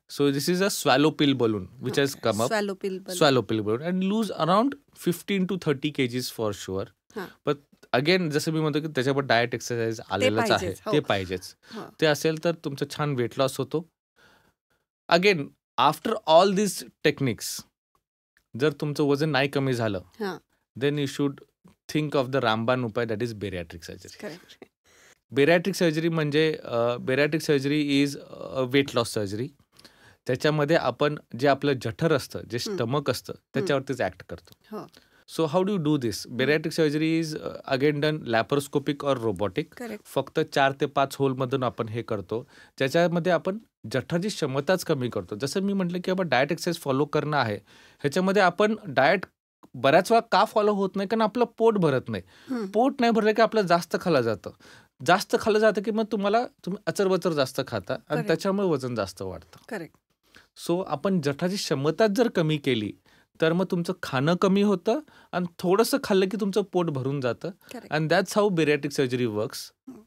So this is a swallow pill balloon which has come up. Swallow pill balloon. Swallow pill balloon and lose around 15 to 30 kgs for sure. हां. But again जसं मी म्हणतो की त्याच्यावर diet exercise आलेलंच आहे, पाहिजेच. हो. ते पाहिजेच. हां. ते असेल तर तुमचं छान वेट लॉस होतो. Again after all this techniques, जर तुमचं वजन नाही कमी झालं, हां. Then you should think of the रामबाण उपाय, that is bariatric surgery. Correct. Bariatric surgery म्हणजे bariatric surgery is weight loss surgery. त्याच्यामध्ये आपण जे आपलं जठर असतं, जे स्टमक असतं, त्याच्यावरतीच ऍक्ट करतो. हो. So how do you do this? Bariatric surgery is again done laparoscopic or robotic. Correct. फक्त 4 ते 5 होलमधून आपण हे करतो, ज्याच्यामध्ये आपण जठराची क्षमताच कमी करतो. जसं मी म्हटलं की आपण डाएट एक्सरसाइज फॉलो करणं आहे, ह्याच्यामध्ये आपण डाएट बऱ्याच वेळा का फॉलो होत नाही? कारण आपलं पोट भरत नाही. हं. पोट नाही भरलं की आपलं जास्त खाल्लं जातं. जास्त खाल्लं जातं की मग तुम्ही अचरबचर जास्त खाता आणि Correct. त्याच्यामुळे वजन जास्त वाढतं. करेक्ट. सो आपण जठराची क्षमताच जर कमी केली तर मग तुमचं खाणं कमी होतं आणि थोडंसं खाल्लं की तुमचं पोट भरून जातं. Correct. And that's how bariatric surgery works. हं.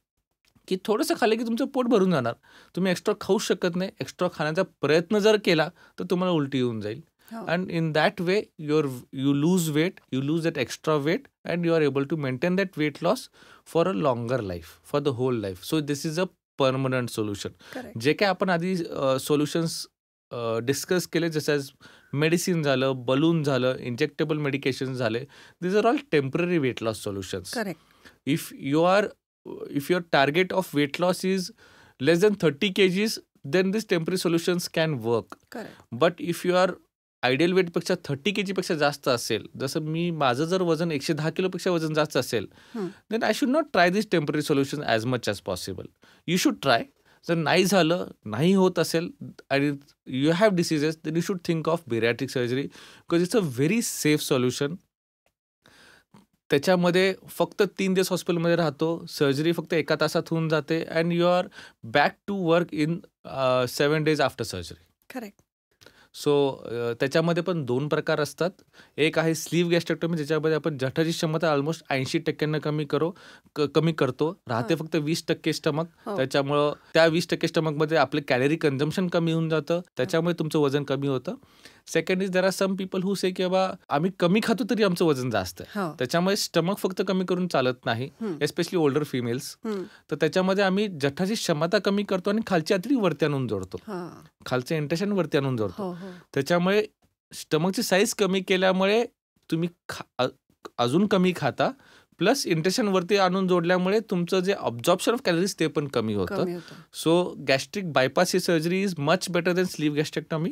की थोडंसं खाल्लं की तुमचं पोट भरून जाणार. तुम्ही एक्स्ट्रा खाऊ शकत नाही. एक्स्ट्रा खाण्याचा प्रयत्न जर केला तर तुम्हाला उलटी येऊन जाईल. हो. And in that way you lose weight, you lose that extra weight and you are able to maintain that weight loss for a longer life, for the whole life. So this is a permanent solution. Correct. जे काही आपण आधी solutions discuss केले, जसं as medicine झालं, balloon झालं, injectable medication झाले, these are all temporary weight loss solutions. Correct. If your target of weight loss is less than 30 kgs, then these temporary solutions can work. Correct. But if you are ideal वेटपेक्षा 30 kg पेक्षा जास्त असेल, जसं माझं जर वजन 110 किलोपेक्षा वजन जास्त असेल, हं. Then I should not try this temporary solution as much as possible. You should try. जर नाही झालं, नाही होत असेल आणि you have diseases, then you should think of bariatric surgery, because it's a very safe solution. त्याच्यामध्ये फक्त 3 दिवस हॉस्पिटलमध्ये राहतो, सर्जरी फक्त 1 तासात होऊन जाते and you are back to work in 7 days after surgery. Correct. So त्याच्यामध्ये पण 2 प्रकार असतात. एक आहे स्लीव्ह गॅस्ट्रेक्टोमी, ज्याच्यामध्ये आपण जठराची क्षमता ऑलमोस्ट 80% कमी करतो. राहते फक्त 20% स्टमक. हो. त्याच्यामुळं त्या 20% स्टमकमध्ये आपले कॅलरी कन्झम्पशन कमी होऊन जातं. त्याच्यामुळे तुमचं वजन कमी होतं. Second is there are some people who say की बाबा आम्ही कमी खातो तरी आमचं वजन जास्त आहे. हो. त्याच्यामुळे स्टमक फक्त कमी करून चालत नाही, एस्पेशली ओल्डर फिमेल्स. तर त्याच्यामध्ये आम्ही जठाची क्षमता कमी करतो आणि खालची आतडी वरती आणून जोडतो, खालचं इंटेशन वरती आणून जोडतो. त्याच्यामुळे स्टमकची साईज कमी केल्यामुळे तुम्ही अजून कमी खाता, प्लस इंटेशन वरती आणून जोडल्यामुळे तुमचं जे अब्झॉर्प्शन ऑफ कॅलरीज ते पण कमी होतं. सो गॅस्ट्रिक बायपास ही surgery is much better than sleeve gastrectomy,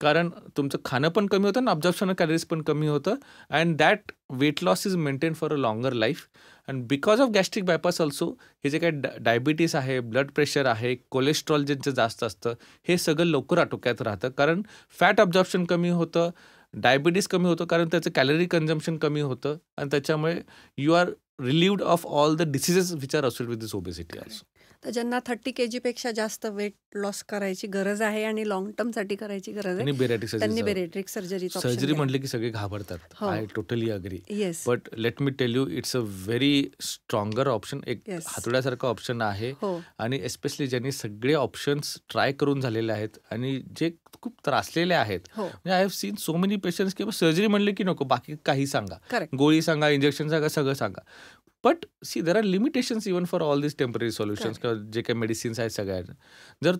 कारण तुमचं खाणं पण कमी होतं आणि अब्झॉर्प्शन ऑफ कॅलरीज पण कमी होतं. And that weight loss is maintain for a longer life. And because of gastric bypass also हे जे काही डायबिटीस आहे, ब्लड प्रेशर आहे, कोलेस्ट्रॉल ज्यांचं जास्त असतं, हे सगळं लवकर आटोक्यात राहतं, कारण फॅट अब्झॉर्प्शन कमी होतं, डायबिटीस कमी होतं, कारण त्याचं कॅलरी कन्झम्पशन कमी होतं. आणि त्याच्यामुळे you are relieved of all the diseases which are associated with this obesity also. तर ज्यांना 30 kg पेक्षा जास्त वेट लॉस करायची गरज आहे आणि लॉंग टर्म साठी करायची गरज आहे, त्यांनी बेरेट्रिक सर्जरी म्हटले की सगळे घाबरतात. I totally agree. Yes. But let me tell you, it's a very stronger option, एक हातोड्यासारखं ऑप्शन आहे. आणि एस्पेशली ज्यांनी सगळे ऑप्शन्स ट्राय करून झालेले आहेत आणि जे खूप त्रासलेले आहेत. म्हणजे I have seen so many patients की सर्जरी म्हणले की नको, बाकी काही सांगा, गोळी सांगा, इंजेक्शन सांगा, सगळं सांगा. But see there are limitations even for all this temporary solutions, जे काही मेडिसिन्स आहेत सगळ्या. जर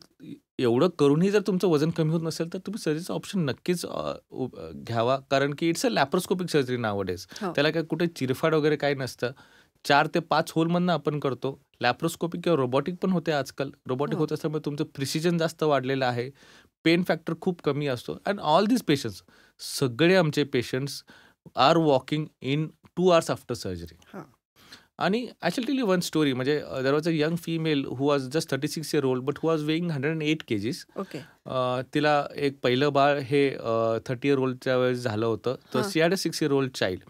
एवढं करूनही जर तुमचं वजन कमी होत नसेल तर तुम्ही सर्जरीचा ऑप्शन नक्कीच घ्यावा, कारण की it's a laparoscopic surgery nowadays. त्याला काय कुठे चिरफाड वगैरे काही नसतं. 4 ते 5 होलमधनं आपण करतो. लॅप्रोस्कोपिक किंवा रोबोटिक पण होते आजकाल. रोबोटिक होत असल्यामुळे तुमचं प्रिसिजन जास्त वाढलेलं आहे, पेन फॅक्टर खूप कमी असतो. अँड ऑल दिस पेशंट्स, सगळे आमचे patients are walking in 2 hours after surgery. आणि I shall tell you one story. म्हणजे there was a young female who was just 36 year old but who was weighing 108 kgs. तिला एक पहिलं बाळ हे 30 year oldच्या वेळेस झालं होतं. तर she had a 6 year old child.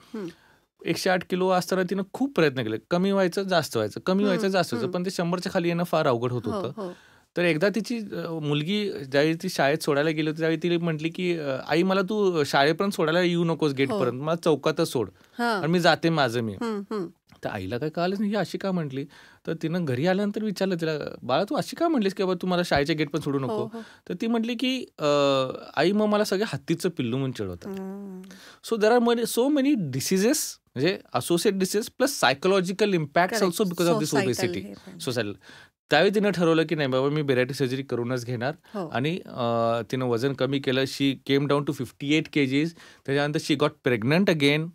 108 kilo असताना तिनं खूप प्रयत्न केले, कमी व्हायचं, जास्त व्हायचं, कमी व्हायचं, जास्त व्हायचं, पण ते 100च्या खाली येणं फार अवघड होत होतं. तर एकदा तिची मुलगी ज्यावेळी ती शाळेत सोडायला गेली होती त्यावेळी तिला म्हटली की आई मला तू शाळेपर्यंत सोडायला येऊ नकोस गेटपर्यंत, मला चौकातच सोड आणि मी जाते माझं मी. तर आईला काय कळालंच नाही, ही अशी का म्हटली. तर तिनं घरी आल्यानंतर विचारलं तिला, बाळा तू अशी का म्हटलीस की बाबा तू मला शाळेच्या गेट पण सोडू नको. तर ती म्हटली की आई मग मला सगळे हत्तीचं पिल्लू म्हणून चिडवतात. So there are so many diseases, म्हणजे associate disease plus psychological impact also because of this obesity society. त्यावेळी तिनं ठरवलं की नाही बाबा मी बेरायटिक सर्जरी करूनच घेणार. आणि तिनं वजन कमी केलं. She came down to 58 kgs. त्याच्यानंतर she got pregnant again.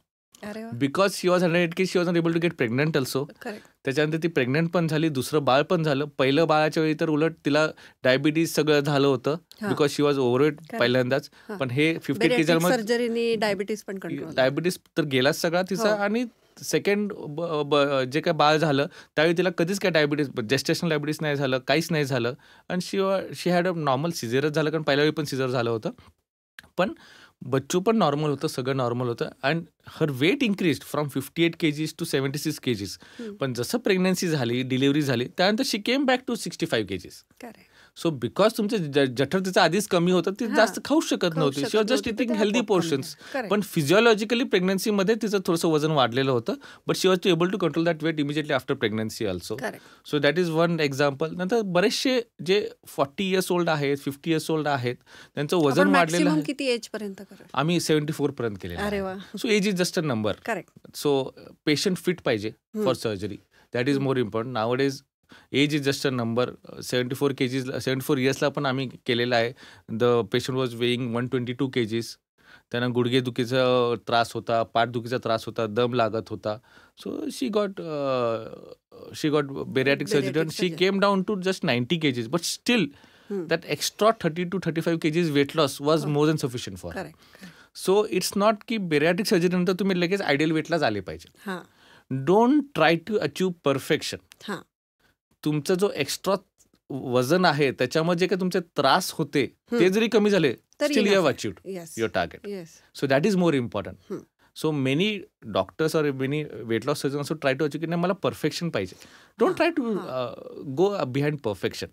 Because she was 108 kgs, she was not able to get pregnant also. त्याच्यानंतर ती प्रेग्नंट पण झाली, दुसरं बाळ पण झालं. पहिलं बाळाच्या वेळी तर उलट तिला डायबिटीज सगळं झालं होतं, बिकॉज शी वॉज ओव्हरवेट पहिल्यांदाच. पण हे 58 kgs सर्जरीने डायबिटीज तर गेलाच सगळा तिचा. आणि सेकंड जे काय बाळ झालं त्यावेळी तिला कधीच काय डायबिटीज, जेस्टेशनल डायबिटीज नाही झालं, काहीच नाही झालं. आणि शी हॅड अ नॉर्मल सिझरच झालं, कारण पहिल्या वेळी पण सिझर झालं होतं. पण बच्चू पण नॉर्मल होतं, सगळं नॉर्मल होतं. And her weight increase from 58 kgs to 76 kgs. पण जसं प्रेग्नन्सी झाली, डिलिव्हरी झाली, त्यानंतर she came back to 65 kgs. So because तुमचं जठर तिचं आधीच कमी होतं, ती जास्त खाऊ शकत नव्हती. She was just eating healthy portions. पण फिजिओलॉजिकली प्रेग्नन्सीमध्ये तिचं थोडंसं वजन वाढलेलं होतं, but she was to able to control that weight immediately after pregnancy also. So that is one example. नंतर बरेचसे जे 40 years old आहेत, 50 years old आहेत, त्यांचं वजन वाढलेलं आहे. किती एज पर्यंत आम्ही 74 पर्यंत केलेलं. So age is just a number. So patient fit पाहिजे for surgery, that is more important. Nowadays age is just a number. 74 kgs 74 yearsला पण आम्ही केलेलं आहे. The patient was weighing 122 kgs. त्यांना गुडघेदुखीचा त्रास होता, पाठदुखीचा त्रास होता, दम लागत होता. So she got bariatric surgery. She came down to just 90 kgs. But still that extra 30 to 35 kgs weight loss was more than sufficient for. So it's not की बेरियाट्रिक सर्जरी नंतर तुम्ही लगेच आयडियल वेटलाच आले पाहिजे. Don't try to achieve perfection. तुमचं जो extra वजन आहे त्याच्यामध्ये जे काही तुमचे त्रास होते ते जरी कमी झाले, still you have achieved your target. So that is more important. So many doctors और many weight loss surgeon also try to achieve की नाही मला परफेक्शन पाहिजे. Don't try to go behind perfection.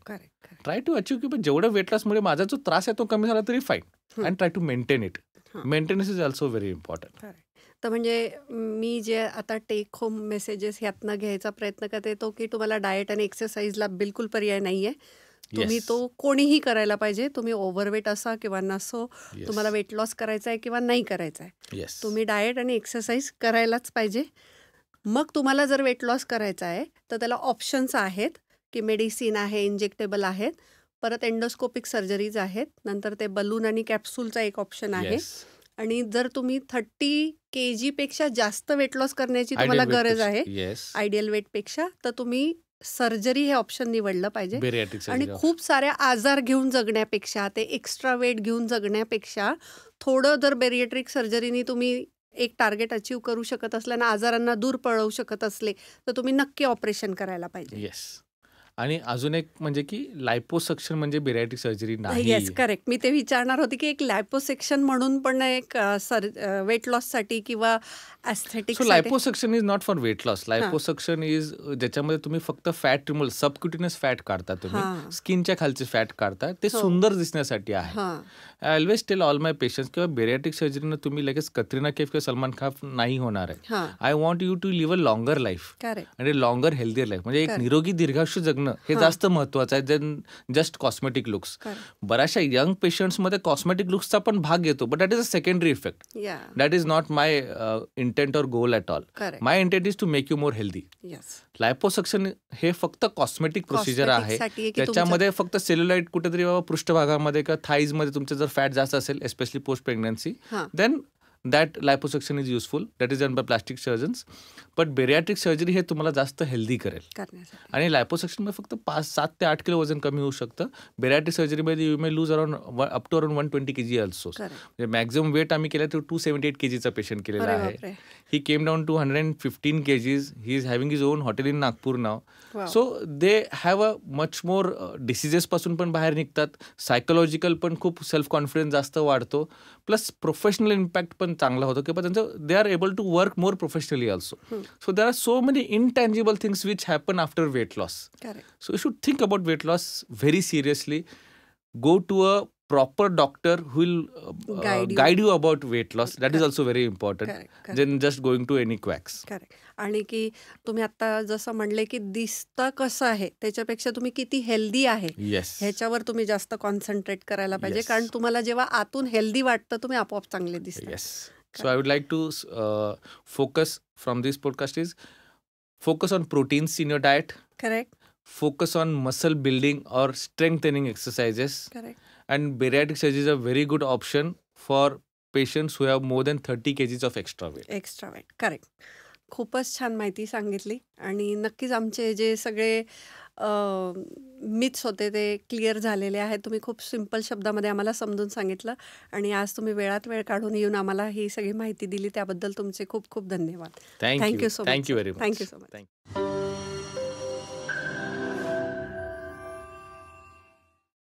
Try to achieve की जेवढं weight लॉसमुळे माझा जो त्रास आहे तो कमी झाला तरी fine. And try to maintain it. Maintenance is also very important. तर म्हणजे मी जे आता टेक होम मेसेजेस ह्यातनं घ्यायचा प्रयत्न करते तो की तुम्हाला डाएट आणि एक्सरसाइजला बिलकुल पर्याय नाही आहे. तुम्ही येस. तो कोणीही करायला पाहिजे. तुम्ही ओव्हरवेट असा किंवा नसो, येस. तुम्हाला वेट लॉस करायचा आहे किंवा नाही करायचा आहे. येस. तुम्ही डाएट आणि एक्सरसाइज करायलाच पाहिजे. मग तुम्हाला जर वेट लॉस करायचा आहे तर त्याला ऑप्शन्स आहेत की मेडिसिन आहे, इंजेक्टेबल आहेत, परत एंडोस्कोपिक सर्जरीज आहेत, नंतर ते बलून आणि कॅप्सूलचा एक ऑप्शन आहे. येस. आणि जर तुम्ही 30 kg पेक्षा जास्त वेट लॉस करण्याची तुम्हाला आयडियल गरज वेट आहे येस. आयडियल वेटपेक्षा, तर तुम्ही सर्जरी हे ऑप्शन निवडलं पाहिजे. बेरियाट्रिक आणि सर्जरी खूप साऱ्या आजार घेऊन जगण्यापेक्षा, ते एक्स्ट्रा वेट घेऊन जगण्यापेक्षा थोडं जर बेरिएट्रिक सर्जरीनी तुम्ही एक टार्गेट अचीव करू शकत असल्यानं आजारांना दूर पळवू शकत असले तर तुम्ही नक्की ऑपरेशन करायला पाहिजे. येस. आणि अजून एक म्हणजे की लायपोसक्शन म्हणजे बेरियाट्रिक सर्जरी नाही. Yes, correct. मी ते विचारणार होते की एक लायपोसेक्शन म्हणून पण एक वेट लॉससाठी किंवा सो ॲस्थेटिक्ससाठी. Liposuction is not for weight loss. Liposuction is ज्याच्यामध्ये तुम्ही फक्त फॅट रिमूव्हल, सबक्युटिनस फॅट काढता, तुम्ही हां. स्किनच्या खालचे फॅट काढता, ते हो. सुंदर दिसण्यासाठी आहे. हां. I always tell all my patients किंवा बेरियाट्रिक सर्जरीनं तुम्ही लगेच कतरिना कैफ किंवा सलमान खान नाही होणार आहे. हां. I want you to live a longer life correct. आणि लॉंगर हेल्दियर लाईफ. म्हणजे एक Correct. निरोगी दीर्घायुष्य जगणं हे हां. जास्त महत्वाचं आहे than just cosmetic looks. Correct. बऱ्याचशा यंग पेशंट्समध्ये कॉस्मेटिक लुक्सचा पण भाग येतो, but that is a secondary effect. Yeah. That is not my intent or goal at all. Correct. My intent is to make you more healthy. Yes. Liposuction हे फक्त cosmetic procedure आहे. कॉस्मेटिकसाठी आहे की तुमचं त्याच्यामध्ये फक्त सेल्युलाइट कुठेतरी बाबा पृष्ठभागामध्ये किंवा थाईजमध्ये तुमचं जर फॅट जास्त असेल, एस्पेशली पोस्ट प्रेग्नन्सी, हां. Then that liposuction is useful. That is done by plastic surgeons. But bariatric surgery हे तुम्हाला जास्त हेल्दी करेल. करण्यासाठी. आणि लायपोसक्शनमध्ये फक्त 7 ते 8 किलो वजन कमी होऊ शकतं. बेरियाट्रिक सर्जरीमध्ये you may lose around up to around 120 kg also. Correct. म्हणजे मॅक्झिमम वेट आम्ही केलं तर 278 kgचा पेशंट केलेला अरे आहे. बापरे. He came down to 115 kgs. He is having his own hotel in Nagpur now. Wow. So they have a much more diseases पासून पण बाहेर निघतात. सायकोलॉजिकल पण खूप सेल्फ कॉन्फिडन्स जास्त वाढतो. प्लस प्रोफेशनल इम्पॅक्ट पण चांगला होतो किंवा त्यांचं they are able to work more professionally also. So there are so many intangible things which happen after weight loss. Correct. So you should think about weight loss very seriously. Go to a proper doctor who will guide you about weight loss. That is also very important. Correct. Than just going to any quacks. Correct. आणि की तुम्ही आता जसं म्हणले की दिसतं कसं आहे त्याच्यापेक्षा तुम्ही किती हेल्दी आहे Yes. ह्याच्यावर तुम्ही जास्त कॉन्सन्ट्रेट करायला पाहिजे. Yes. कारण तुम्हाला जेव्हा आतून हेल्दी वाटतं तुम्ही आपोआप चांगले दिसता. Yes. So I would like to focus from this podcast is focus on proteins in your diet. Correct. Focus on muscle building or strengthening exercises. Correct. And bariatric surgery is a very good option for patients who have more than 30 kgs of extra weight. Extra weight. Correct. खूपच छान माहिती सांगितली आणि नक्कीच आमचे जे सगळे myths होते ते क्लिअर झालेले आहेत. तुम्ही खूप सिंपल शब्दामध्ये आम्हाला समजून सांगितलं आणि आज तुम्ही वेळात वेळ काढून येऊन आम्हाला ही सगळी माहिती दिली त्याबद्दल तुमचे खूप खूप धन्यवाद. Thank Thank you. you so much, Thank you sir. very much. Thank you so much. Thank you.